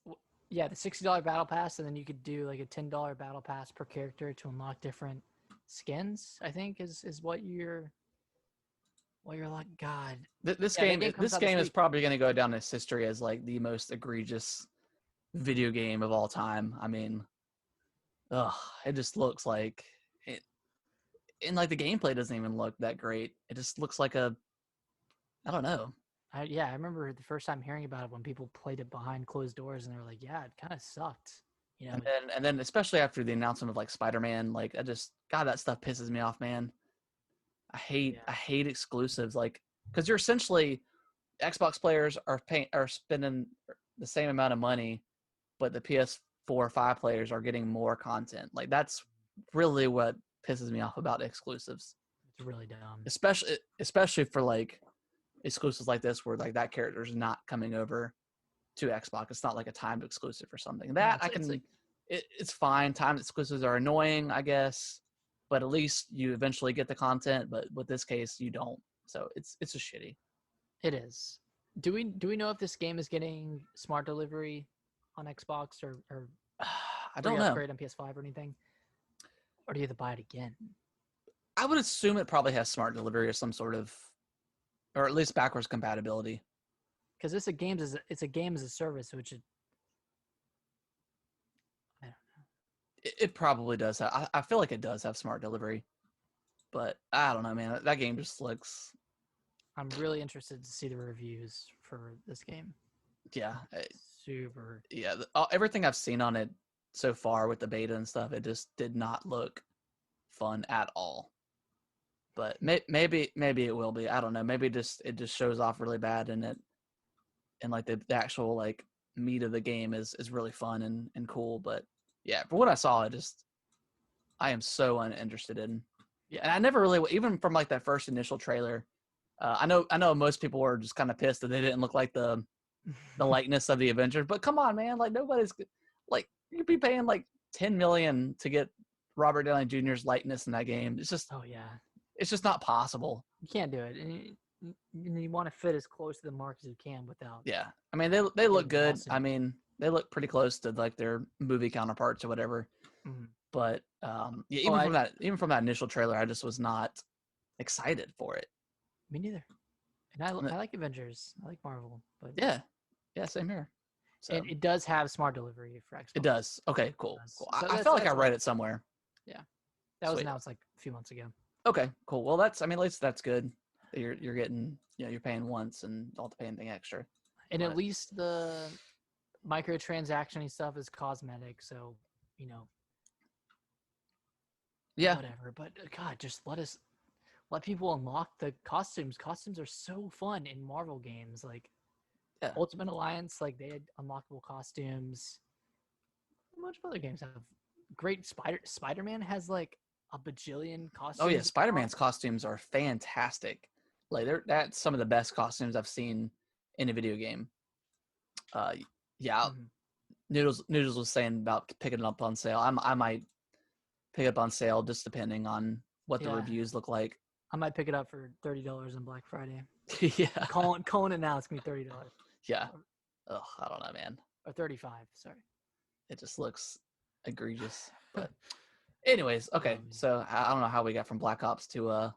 the $60 battle pass, and then you could do like a $10 battle pass per character to unlock different skins. I think is what you're like. God, this game is probably going to go down in history as like the most egregious video game of all time. I mean, it just looks like it, and like the gameplay doesn't even look that great. It just looks like I don't know. I remember the first time hearing about it when people played it behind closed doors, and they were like, "Yeah, it kind of sucked." And then especially after the announcement of like Spider-Man, like that stuff pisses me off, man. I hate exclusives, like because you're essentially Xbox players are spending the same amount of money, but the PS4 or 5 players are getting more content. Like that's really what pisses me off about exclusives. It's really dumb. Especially for like exclusives like this where like that character is not coming over to Xbox. It's not like a timed exclusive or something. That No, I can it's fine. Timed exclusives are annoying, I guess, but at least you eventually get the content, but with this case you don't. So it's a shitty. it is. Do we know if this game is getting smart delivery on Xbox or I free don't know. upgrade on PS5 or anything? Or do you have to buy it again? I would assume it probably has smart delivery or some sort of, or at least backwards compatibility. Because it's a game as a service, which I don't know. It probably does have. I feel like it does have smart delivery, but I don't know, man. That game just looks. I'm really interested to see the reviews for this game. Yeah, Super. yeah. Everything I've seen on it so far with the beta and stuff, it just did not look fun at all. But maybe it will be. I don't know. Maybe it just shows off really bad, and like the actual like meat of the game is really fun and cool. But yeah, for what I saw, I am so uninterested in. Yeah, and I never really, even from like that first initial trailer. I know most people were just kind of pissed that they didn't look like the likeness of the Avengers. But come on, man! Like nobody's like you'd be paying like $10 million to get Robert Downey Jr.'s likeness in that game. Oh yeah, It's just not possible. you can't do it. And you want to fit as close to the mark as you can without. Yeah, I mean they look good. Awesome. I mean they look pretty close to like their movie counterparts or whatever. Mhm. But yeah, even from that initial trailer, I just was not excited for it. Me neither. And I like Avengers. I like Marvel, but Yeah, same here. So it does have smart delivery for Xbox. it does. Okay, cool. So I felt like I read it somewhere. Yeah, that was Sweet. announced like a few months ago. Okay, cool. Well, at least that's good. You're getting, you're paying once and don't have to pay anything extra. And at least the microtransaction stuff is cosmetic, so yeah, whatever. But God, just let people unlock the costumes. Costumes are so fun in Marvel games, like Ultimate Alliance. Like they had unlockable costumes. A bunch of other games have great Spider-Man has like a bajillion costumes. Oh yeah, Spider-Man's costumes are fantastic. Like that's some of the best costumes I've seen in a video game. Yeah. Mm-hmm. Noodles was saying about picking it up on sale. I might pick it up on sale just depending on what the reviews look like. I might pick it up for $30 on Black Friday. Yeah. Calling it now. It's gonna be $30. Yeah. Ugh, I don't know, man. Or 35. Sorry. It just looks egregious. But anyways, okay. So I don't know how we got from Black Ops to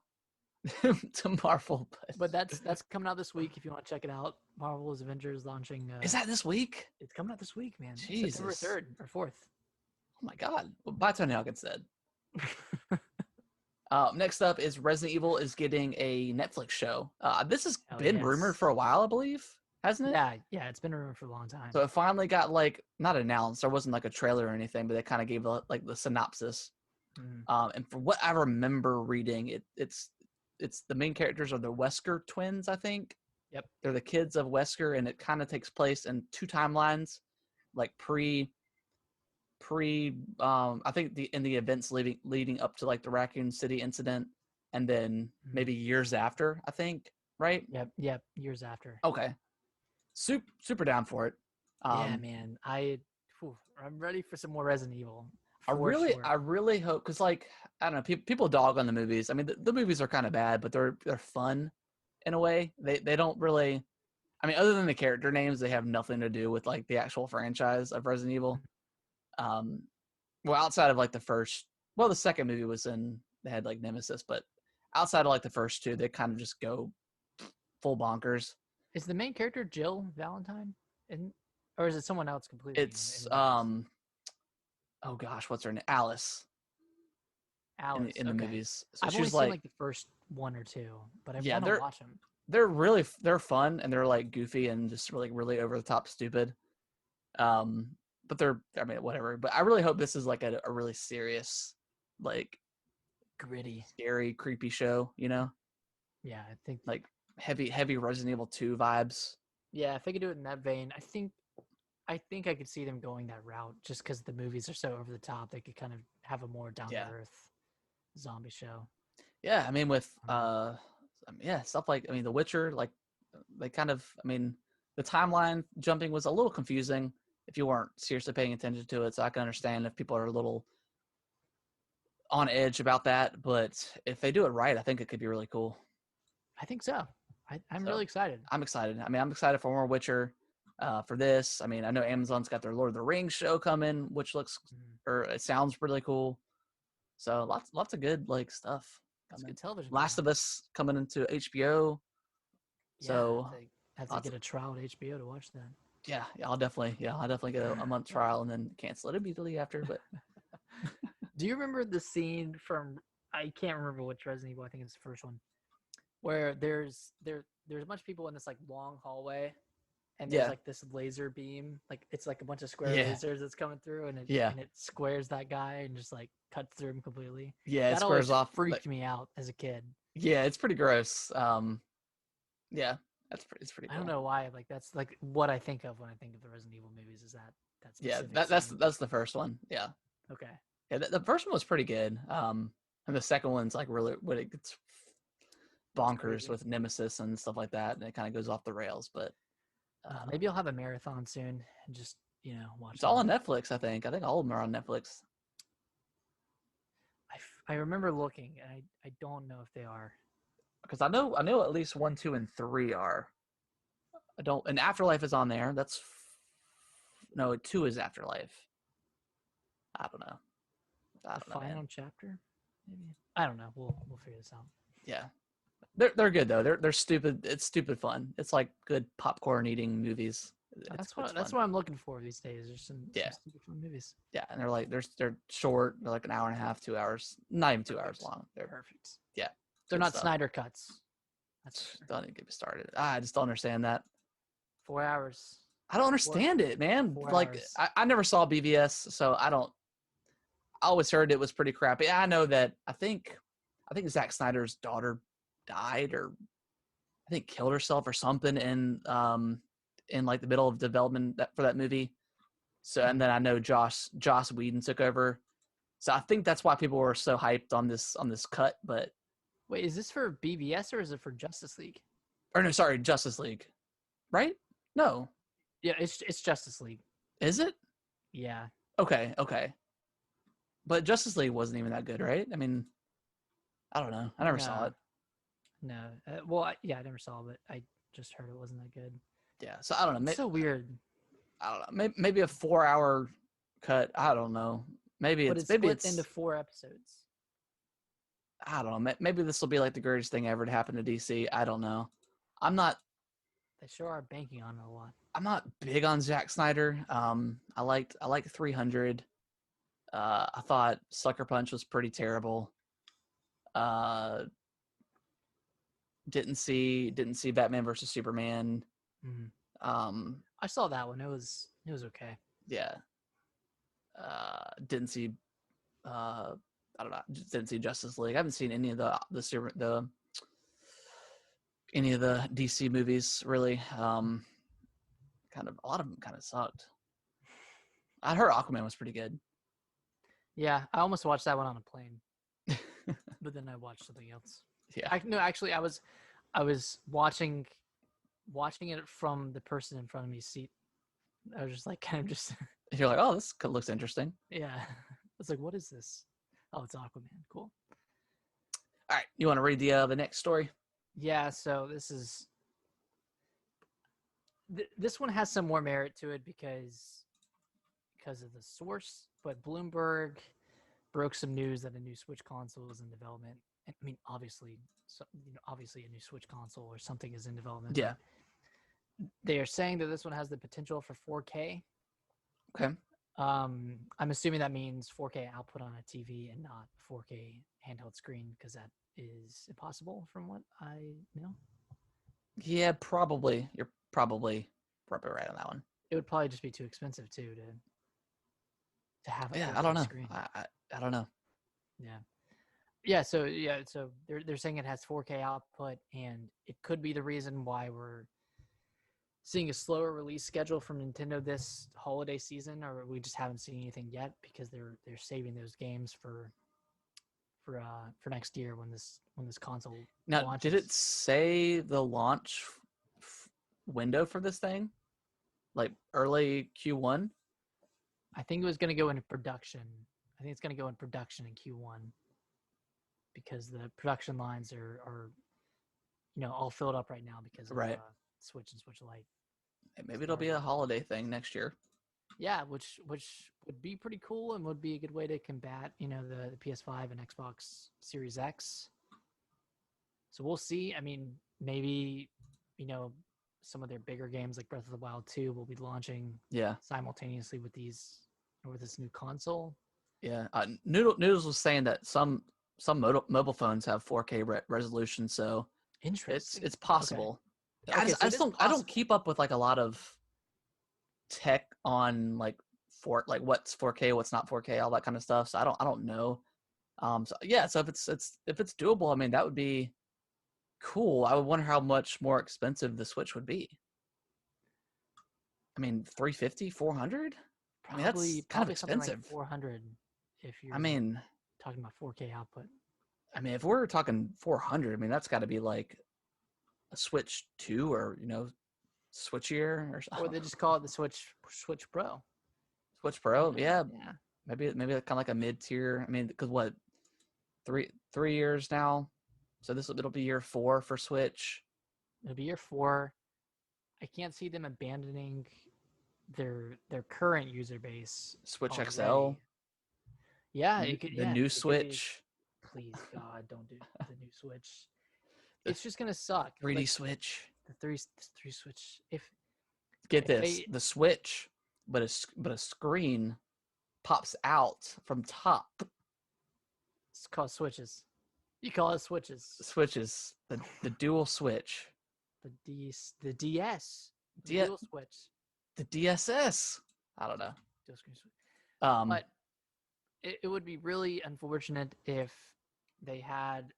to Marvel, but that's coming out this week. If you want to check it out, Marvel's Avengers launching. Is that this week? It's coming out this week, man. Jesus. September 3rd or 4th. Oh my God! Well, bye, Tony Hawk. It said. Next up is Resident Evil is getting a Netflix show. This has been rumored for a while, I believe, hasn't it? Yeah, it's been rumored for a long time. So it finally got like not announced. There wasn't like a trailer or anything, but they kind of gave like the synopsis. And for what I remember reading, it's the main characters are the Wesker twins, I think. Yep. They're the kids of Wesker, and it kind of takes place in two timelines, like pre I think in the events leading up to like the Raccoon City incident, and then maybe years after, I think, right? Yep, years after. Okay. Super down for it. Yeah, man. I'm ready for some more Resident Evil. I really hope, because like I don't know, people dog on the movies. I mean, the movies are kind of bad, but they're fun in a way. They don't really, I mean, other than the character names, they have nothing to do with like the actual franchise of Resident Evil. Well, outside of like the second movie they had like Nemesis, but outside of like the first two, they kind of just go full bonkers. Is the main character Jill Valentine, or is it someone else completely? It's oh gosh, what's her name? Alice in the movies. So I've only seen like the first one or two, but I want to watch them. They're fun, and they're like goofy and just really over the top stupid. But whatever. But I really hope this is like a really serious, like gritty, scary, creepy show, Yeah, I think like heavy Resident Evil 2 vibes. Yeah, if they could do it in that vein, I think I think I could see them going that route just because the movies are so over the top. They could kind of have a more down to Yeah. earth zombie show. Yeah, I mean with Um, yeah, stuff like, I mean, The Witcher, like they kind of, I mean, the timeline jumping was a little confusing if you weren't seriously paying attention to it. So I can understand if people are a little on edge about that, but if they do it right, I think it could be really cool. I think so. I'm So really excited. I'm excited. I mean, I'm excited for more Witcher. For this, I mean, I know Amazon's got their Lord of the Rings show coming, which looks, Mhm. or it sounds really cool. So lots of good like stuff It's coming. good television Last coming of up. Us coming into HBO. Yeah, So have to lots get of, a trial at HBO to watch that. I'll definitely get a month trial and then cancel it immediately after. But Do you remember the scene from I can't remember which Resident Evil, I think it's the first one, where there's a bunch of people in this like long hallway and there's yeah, like this laser beam, like it's like a bunch of square yeah, lasers that's coming through and yeah, it squares that guy and just like cuts through him completely. yeah. It That squares always off. Like, freaked me out as a kid. yeah, it's pretty gross. Yeah, it's pretty I don't cool. know why, like that's like what I think of when I think of the Resident Evil movies is that Yeah, specific scene. that's the first one. Yeah, Okay. yeah. The first one was pretty good. And the second one's like really when it gets It's bonkers crazy. with Nemesis and stuff like that, and it kind of goes off the rails. But Maybe I'll have a marathon soon and just, watch it's them all on all. Netflix. I think all of them are on Netflix. I remember looking and I don't know if they are. Because I know at least 1, 2, and 3 are. I don't. And Afterlife is on there. That's no, 2 is Afterlife. I don't know. I The don't know, man. final chapter? Maybe. I don't know. We'll figure this out. Yeah, they're good though. They're stupid. It's stupid fun. It's like good popcorn eating movies. It's That's fun. what I'm looking for these days. There's some Yeah, stupid fun movies. yeah. And they're like they're short. They're like an hour and a half, 2 hours. Not even 2 hours Perfect. long. They're Perfect. yeah, They're good not stuff. Snyder cuts. That's for sure. Don't even get me started. I just don't understand that. 4 hours. I don't Four understand it, man. four Like hours. I never saw BVS, so I don't. I always heard it was pretty crappy. I know that. I think Zack Snyder's daughter died, or I think killed herself or something in like the middle of development for that movie. So and then I know Joss Whedon took over. So I think that's why people were so hyped on this cut. But Wait, is this for BVS or is it for Justice League? or no, sorry, Justice League, right? No, Yeah, it's Justice League. is it? Yeah. Okay, okay. But Justice League wasn't even that good, right? I mean, I don't know. I never saw No. it. No. Well, I never saw it, but I just heard it wasn't that good. Yeah, so I don't know. It's so weird. I don't know. Maybe a 4 hour cut. I don't know. But it's split into 4 episodes. I don't know. Maybe this will be like the greatest thing ever to happen to DC. I don't know. I'm not. They sure are banking on it a lot. I'm not big on Zack Snyder. I like 300. I thought Sucker Punch was pretty terrible. Uh, didn't see Batman versus Superman. Mm. Um, I saw that one. It was okay. yeah. Didn't see. I don't know. Just didn't see Justice League. I haven't seen any of the any of the DC movies really. Kind of a lot of them kind of sucked. I heard Aquaman was pretty good. Yeah, I almost watched that one on a plane, but then I watched something else. Yeah. No, actually, I was watching it from the person in front of me's seat. I was just like, kind of just, You're like, oh, this looks interesting. yeah. I was like, what is this? Oh, it's Aquaman. Cool. All right, you want to read the next story? Yeah. So this one has some more merit to it because of the source, but Bloomberg broke some news that a new Switch console is in development. And, I mean, obviously, obviously a new Switch console or something is in development. Yeah. They are saying that this one has the potential for 4K. Okay. I'm assuming that means 4K output on a TV and not 4K handheld screen because that is impossible from what I know. Yeah, probably. You're probably right on that one. It would probably just be too expensive too to have a 4K I don't know. screen. I don't know. Yeah. So they're saying it has 4K output, and it could be the reason why we're seeing a slower release schedule from Nintendo this holiday season, or we just haven't seen anything yet because they're saving those games for next year when this console Now, launches. did it say the launch window for this thing? Like early Q1? I think it was going to go into production. I think it's going to go in production in Q1 because the production lines are all filled up right now because of Right. Switch and Switch Lite. Maybe it'll be a holiday thing next year. Yeah, which would be pretty cool and would be a good way to combat the PS5 and Xbox Series X. So we'll see. I mean, maybe some of their bigger games like Breath of the Wild 2 will be launching simultaneously with this new console. Yeah, Noodles was saying that some mobile phones have 4K resolution, so interesting. It's possible. Okay. I just don't keep up with like a lot of tech on like what's 4K, what's not 4K, all that kind of stuff. So I don't know. So yeah, so if it's doable, I mean that would be cool. I would wonder how much more expensive the Switch would be. I mean, 350, 400? I mean, that's kind of expensive. Something like 400 if you're talking about 4K output. I mean, if we're talking 400, I mean that's got to be like a Switch 2 or switchier or something. Or they just call it the Switch Pro. Switch Pro, yeah. Maybe kind of like a mid tier. I mean, because what, 3 years now, so it'll be year 4 for Switch. It'll be year 4. I can't see them abandoning their current user base. Switch already. XL. Yeah, it could. The new Switch. Please, God, don't do the new Switch. It's just gonna suck. 3D Switch. The three Switch. The Switch, but a screen pops out from top. It's called Switches. You call it Switches. Switches. The dual Switch. The DS. Dual Switch. The DSS. I don't know. Dual screen Switch. But it would be really unfortunate if they had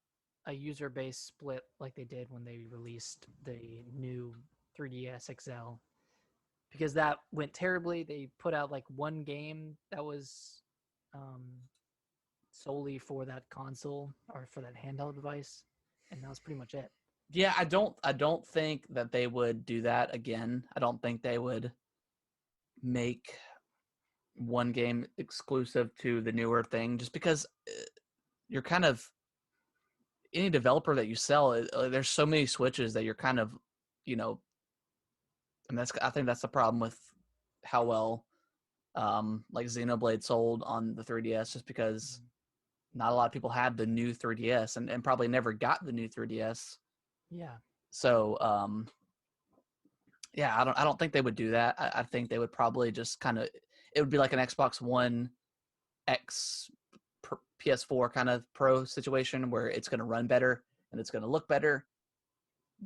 a user base split like they did when they released the new 3DS XL, because that went terribly. They put out like one game that was solely for that console or for that handheld device, and that was pretty much it. Yeah, I don't think that they would do that again. I don't think they would make one game exclusive to the newer thing, just because you're kind of, any developer that you sell, there's so many Switches that you're kind of, and I think that's the problem with how well like Xenoblade sold on the 3DS, just because not a lot of people had the new 3DS and probably never got the new 3DS. Yeah. So yeah, I don't think they would do that. I think they would probably just kind of, it would be like an Xbox One X PS4 kind of Pro situation where it's going to run better and it's going to look better,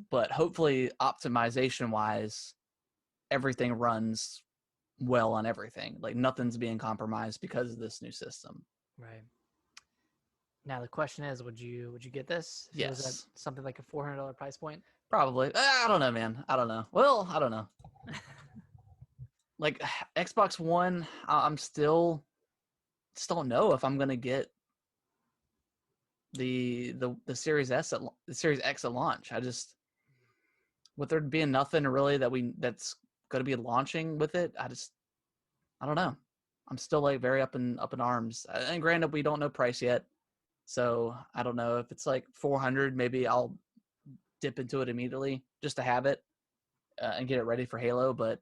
but hopefully optimization wise, everything runs well on everything. Like nothing's being compromised because of this new system. Right. Now the question is, would you get this? If yes. It was at something like a $400 price point? Probably. I don't know, man. I don't know. Well, I don't know. Like Xbox One, I'm still don't know if I'm gonna get the Series the Series X at launch. I just, with there being nothing really that's gonna be launching with it, I don't know. I'm still like very up in arms. And granted, we don't know price yet, so I don't know if it's like 400. Maybe I'll dip into it immediately just to have it and get it ready for Halo. But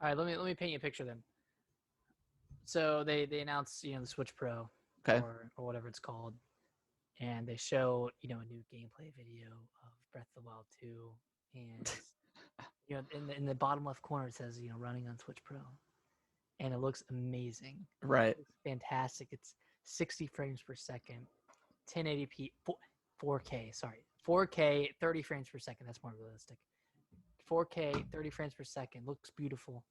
all right, let me paint you a picture then. So they announced the Switch Pro, okay, or whatever it's called, and they show a new gameplay video of Breath of the Wild 2, and in the bottom left corner it says running on Switch Pro, and it looks amazing. Right, it's fantastic. It's 60 frames per second, 1080p, 4K. Sorry, 4K, 30 frames per second. That's more realistic. 4K, 30 frames per second. Looks beautiful.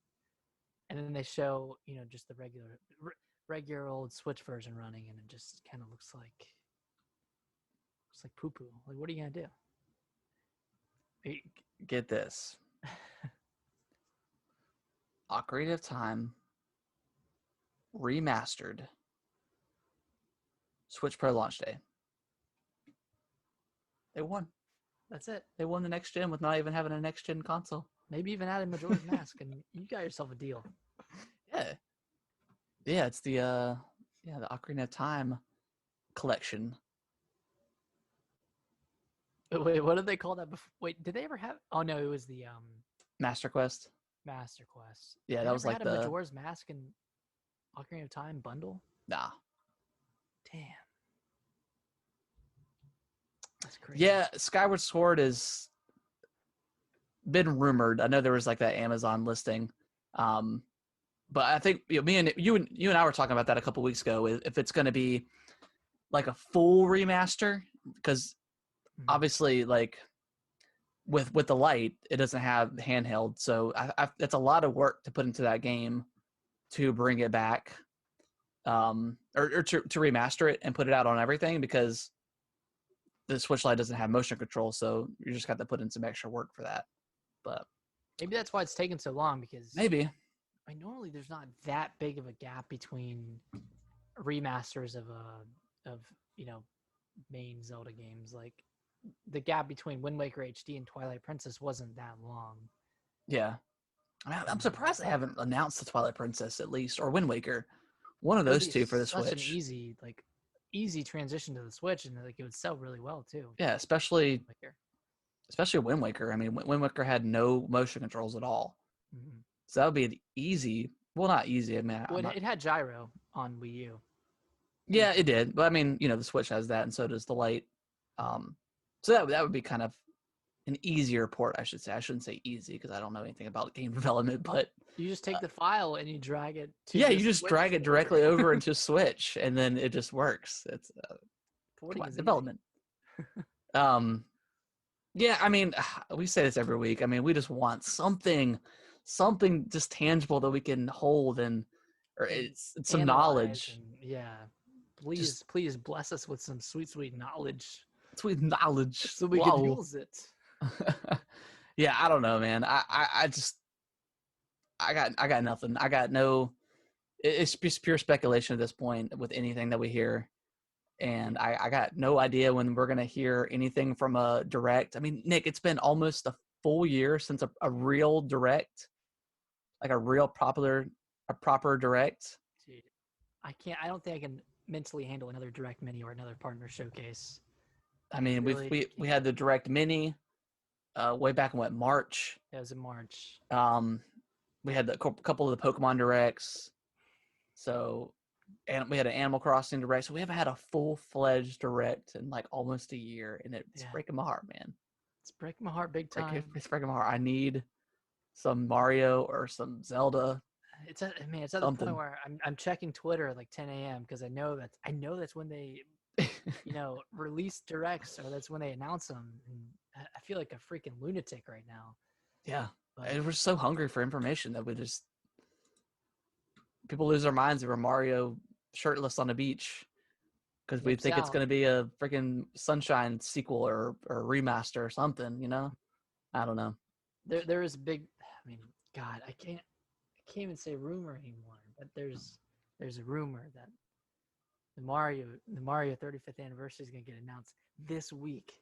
And then they show, just the regular old Switch version running, and it just kind of looks like poo-poo. Like, what are you gonna do? Get this. Ocarina of Time remastered Switch Pro launch day. They won. That's it. They won the next gen with not even having a next gen console. Maybe even added Majora's Mask, and you got yourself a deal. Yeah. Yeah, it's the the Ocarina of Time collection. Wait, what did they call that before? Wait, did they ever have? Oh no, it was the Master Quest. Master Quest. Yeah, They that was never like had a the Majora's Mask and Ocarina of Time bundle. nah. Damn, that's crazy. Yeah, Skyward Sword has been rumored. I know there was like that Amazon listing. But I think me and you and I were talking about that a couple weeks ago. If it's going to be like a full remaster, because obviously, like with the light, it doesn't have handheld, so it's a lot of work to put into that game to bring it back, or to remaster it and put it out on everything, because the Switch Lite doesn't have motion control, so you just got to put in some extra work for that. But maybe that's why it's taken so long, because maybe. I mean, normally there's not that big of a gap between remasters of main Zelda games. Like the gap between Wind Waker HD and Twilight Princess wasn't that long. Yeah, I'm surprised they haven't announced the Twilight Princess at least, or Wind Waker, one of those two for the Switch. Such an easy transition to the Switch, and like it would sell really well too. Yeah, especially Wind Waker. I mean, Wind Waker had no motion controls at all. Mm-hmm. So that would be an easy. Well, not easy. I mean, it had gyro on Wii U. Yeah, it did. But I mean, the Switch has that, and so does the Lite. So that would be kind of an easier port, I should say. I shouldn't say easy because I don't know anything about game development, but you just take the file and you drag it to you just drag it directly over into Switch, and then it just works. It's development. Yeah, I mean, we say this every week. I mean, we just want something just tangible that we can hold, and or it's some knowledge. Please bless us with some sweet knowledge. Sweet knowledge, so we can use it. Yeah, I don't know, man. I got nothing. I got no. It's just pure speculation at this point with anything that we hear, and I got no idea when we're gonna hear anything from a direct. I mean, Nick, it's been almost a full year since a real direct, like a real proper direct. Dude, I don't think I can mentally handle another direct mini or another partner showcase. I mean, we had the direct mini, way back in March. It was in March. We had a couple of the Pokemon directs. So, and we had an Animal Crossing direct. So we haven't had a full-fledged direct in like almost a year, and it's breaking my heart, man. It's breaking my heart big time. It's breaking my heart. I need some Mario or some Zelda. It's at the point where I'm checking Twitter at like 10 a.m. because I know that's when they release directs, or that's when they announce them. And I feel like a freaking lunatic right now. Yeah, we're so hungry for information that people lose their minds over Mario shirtless on a beach because we think it's going to be a freaking Sunshine sequel or remaster or something. I don't know. There is a big. I mean, God, I can't even say rumor anymore. But there's a rumor that the Mario 35th anniversary is going to get announced this week.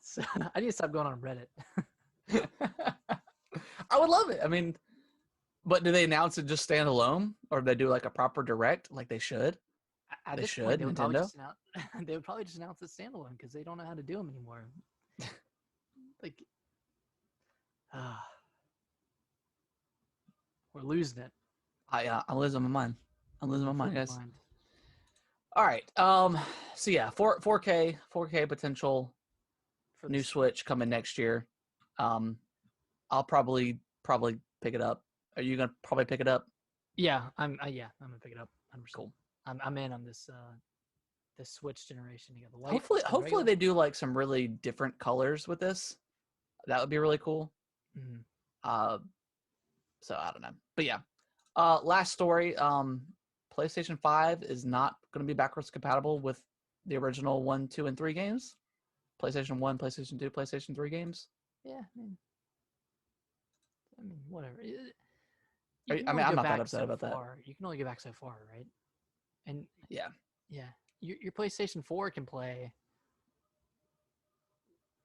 So I need to stop going on Reddit. I would love it. I mean, but do they announce it just standalone, or do they do like a proper direct like they should? They should. Nintendo. They would probably just announce it standalone because they don't know how to do them anymore. Like, we're losing it. I'm losing my mind. I'm losing my mind, guys. All right. So yeah, 4K potential for new Switch coming next year. I'll probably pick it up. Are you gonna probably pick it up? Yeah, I'm gonna pick it up. 100%. Cool. I'm in on this Switch generation. You got the white. Hopefully they do like some really different colors with this. That would be really cool. Mm-hmm. So I don't know, but yeah. Last story. PlayStation 5 is not going to be backwards compatible with the original 1, 2, and 3 games. PlayStation 1, PlayStation 2, PlayStation 3 games. Yeah, I mean, whatever. I You can mean, only I'm go not that back upset so about that. far. You can only go back so far, right? And Yeah. yeah, your PlayStation 4 can play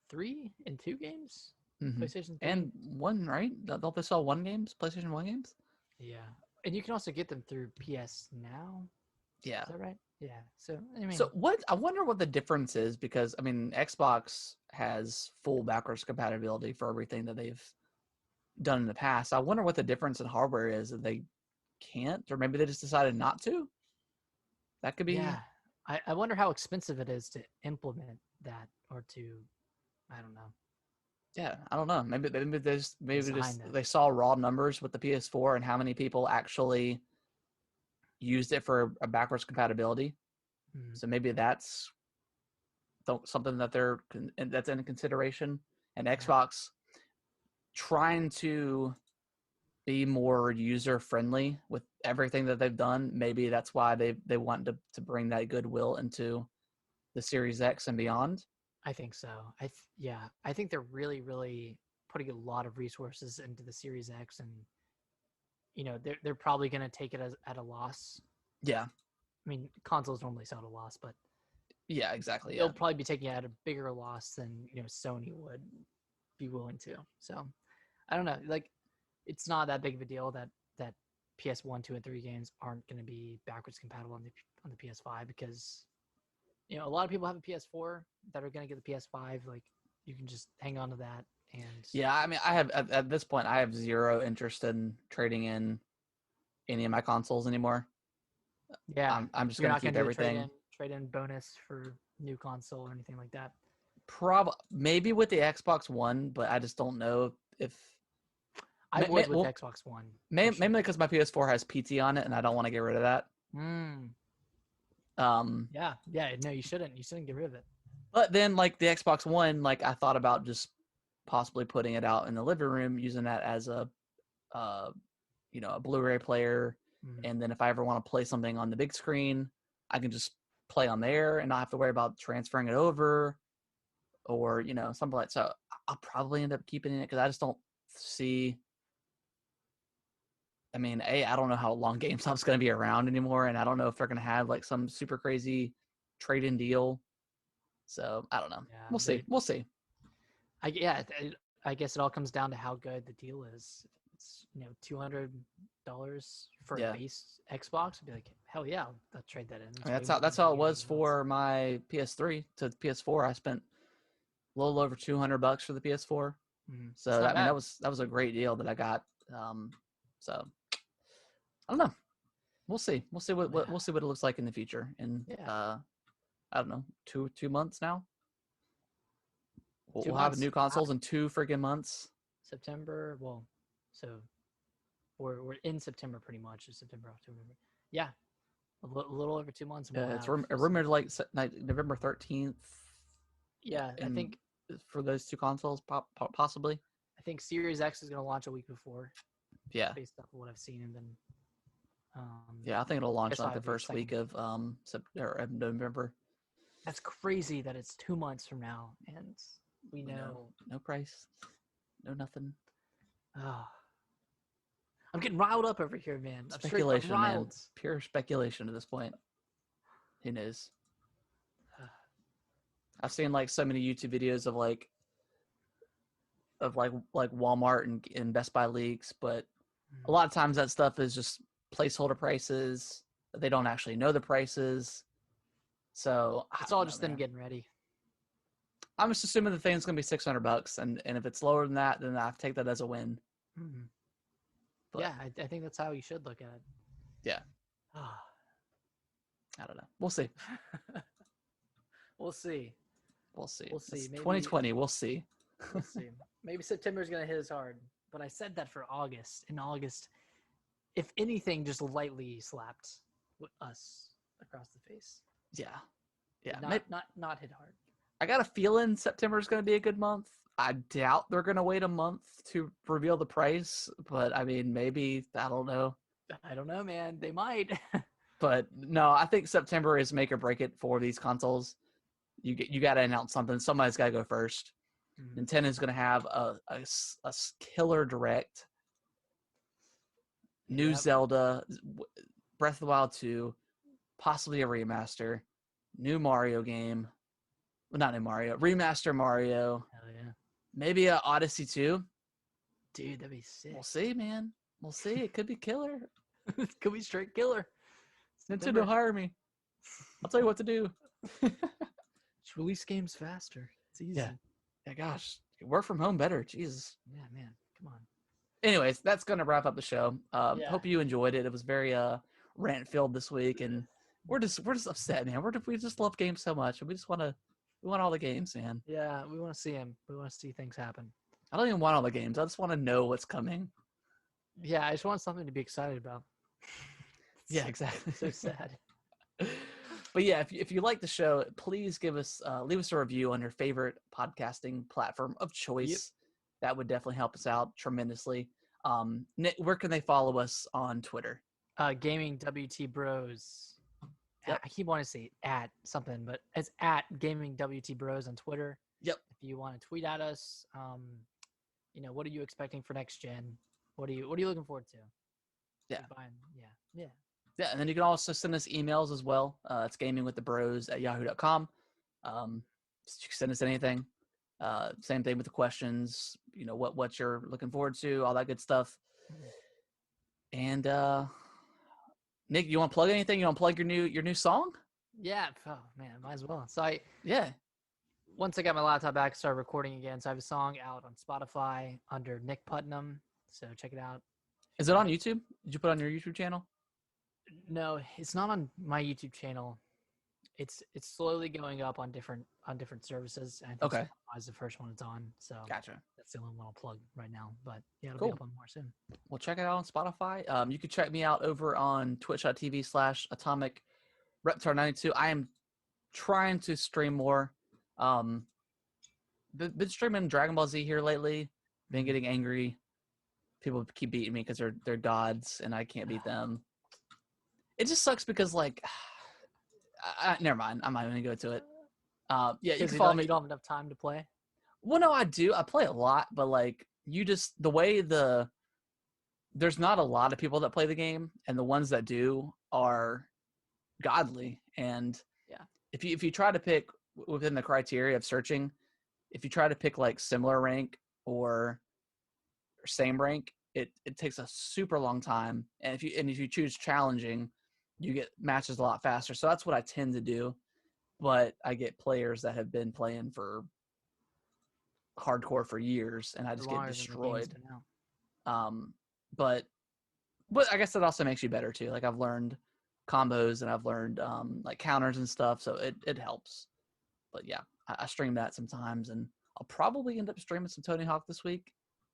3 and 2 games. PlayStation 3 And one, right? Don't they sell one games? PlayStation 1 games? yeah, and you can also get them through PS Now. Yeah. Is that right? Yeah. So I mean, So what? I wonder what the difference is because I mean, Xbox has full backwards compatibility for everything that they've done in the past. I wonder what the difference in hardware is that they can't, or maybe they just decided not to. That could be. yeah. I wonder how expensive it is to implement that or to, I don't know, Yeah, I don't know. design that. They saw raw numbers with the PS4 and how many people actually used it for a backwards compatibility. Mm, So maybe that's something that that's in consideration. And yeah. Xbox trying to be more user friendly with everything that they've done. Maybe that's why they want to bring that goodwill into the Series X and beyond. I think so. Yeah, I think they're really, really putting a lot of resources into the Series X, and they're probably going to take it at a loss. Yeah. I mean, consoles normally sell at a loss, but Yeah, exactly. they'll Yeah. probably be taking it at a bigger loss than Sony would be willing to. So I don't know. Like, it's not that big of a deal that PS1, 2, and 3 games aren't going to be backwards compatible on the PS5 because a lot of people have a PS4 that are going to get the PS5. Like, you can just hang on to that. And Yeah, I mean, I have at this point, I have zero interest in trading in any of my consoles anymore. yeah, I'm just you're gonna not going keep to do the everything. trade in bonus for new console or anything like that. Maybe with the Xbox One, but I just don't know if I would with Xbox One. mainly because my PS4 has PT on it, and I don't want to get rid of that. Mm. Um, Yeah. No, you shouldn't. You shouldn't get rid of it. but then like the Xbox One, like I thought about just possibly putting it out in the living room, using that as uh, a Blu-ray player, Mm. and then if I ever want to play something on the big screen, I can just play on there and not have to worry about transferring it over or something like. So I'll probably end up keeping it because I just don't see. I mean, I don't know how long GameStop's going to be around anymore, and I don't know if they're going to have like some super crazy trade-in deal. So I don't know. Yeah, We'll see. We'll see. I guess it all comes down to how good the deal is. If it's $200 for Yeah. a base Xbox, I'd be like, hell yeah, I'll trade that in. I mean, that's how it was for my PS3 to PS4. I spent a little over $200 for the PS4. So I mean, that was a great deal that I got. So I don't know. We'll see. We'll see what we'll see what it looks like in the future. And I don't know, 2 months now. We'll have new consoles in 2 freaking months. September. Well, so we're in September pretty much. It's September, October. Yeah, a little over 2 months. It's rumored like November 13th. Yeah, I think for those 2 consoles, possibly. I think Series X is going to launch a week before. Yeah, based off of what I've seen, and then yeah, I think it'll launch like the first week of November. That's crazy that it's 2 months from now, and we know no price, no nothing. I'm getting riled up over here, man. Speculation, man. Pure speculation at this point. Who knows? I've seen like so many YouTube videos of like Walmart and Best Buy leaks, but a lot of times that stuff is just placeholder prices. They don't actually know the prices. So it's all just them getting ready. I'm just assuming the thing's gonna be $600, and if it's lower than that, then I take that as a win. Mm-hmm. But, yeah, I think that's how you should look at it. Yeah. I don't know. We'll see. We'll see. We'll see. We'll see. Maybe, 2020. We'll see. We'll see. Maybe September's gonna hit as hard. But I said that for August. In August, if anything, just lightly slapped us across the face. Yeah. Yeah. Not hit hard. I got a feeling September is going to be a good month. I doubt they're going to wait a month to reveal the price, but I mean, maybe, I don't know. I don't know, man. They might. But no, I think September is make or break it for these consoles. you got to announce something. Somebody's got to go first. Nintendo's going to have a killer direct. New Zelda, Breath of the Wild 2, possibly a remaster, new Mario game. Well, not new Mario, remaster Mario. Hell yeah. Maybe a Odyssey 2. Dude, that'd be sick. We'll see, man. We'll see. It could be killer. It could be straight killer. Nintendo, hire me. I'll tell you what to do. Just release games faster. It's easy. Yeah, gosh. Work from home better. Jesus. Yeah, man. Come on. Anyways, that's going to wrap up the show. Hope you enjoyed it. It was very rant-filled this week, and we're just upset, man. We just love games so much, and we want all the games, man. Yeah, we want to see them. We want to see things happen. I don't even want all the games. I just want to know what's coming. Yeah, I just want something to be excited about. Yeah, exactly. So sad. But yeah, if you like the show, please leave us a review on your favorite podcasting platform of choice. Yep. That would definitely help us out tremendously. Nick, where can they follow us on Twitter? Gaming WT Bros. Yep. I keep wanting to say at something, but it's at Gaming WT Bros on Twitter. Yep. If you want to tweet at us, what are you expecting for next gen? What are you looking forward to? Yeah. Yeah, and then you can also send us emails as well. It's gamingwiththebros@yahoo.com. You can send us anything. Same thing with the questions. What you're looking forward to, all that good stuff. And Nick, you want to plug anything? You want to plug your new song? Yeah. Oh man, might as well. So once I got my laptop back, I started recording again. So I have a song out on Spotify under Nick Putnam. So check it out. Is it on YouTube? Did you put it on your YouTube channel? No, it's not on my YouTube channel. It's slowly going up on different services. And I think Spotify is the first one it's on. So gotcha. That's the only one I'll plug right now. But yeah, it'll cool. be up on more soon. Well, check it out on Spotify. You can check me out over on twitch.tv/AtomicReptar92. I am trying to stream more. Been streaming Dragon Ball Z here lately. Been getting angry. People keep beating me because they're gods and I can't beat them. It just sucks because never mind. I'm not even gonna go to it. You can follow me. You don't have enough time to play. Well, no, I do. I play a lot, but the way there's not a lot of people that play the game, and the ones that do are godly. And if you try to pick within the criteria of searching, if you try to pick similar rank or same rank, it takes a super long time. And if you choose challenging, you get matches a lot faster. So that's what I tend to do. But I get players that have been playing for hardcore for years, and I just get destroyed. But I guess that also makes you better too. I've learned combos and I've learned counters and stuff, so it helps. But yeah, I stream that sometimes, and I'll probably end up streaming some Tony Hawk this week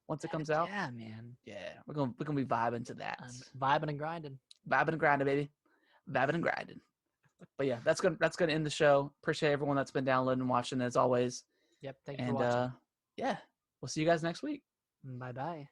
once it comes out. Yeah, man. Yeah, we're gonna be vibing to that. Vibing and grinding. Vibing and grinding, baby. Vibing and grinding. But yeah, that's gonna end the show. Appreciate everyone that's been downloading and watching as always. Yep, thank you for watching. Yeah, we'll see you guys next week. Bye-bye.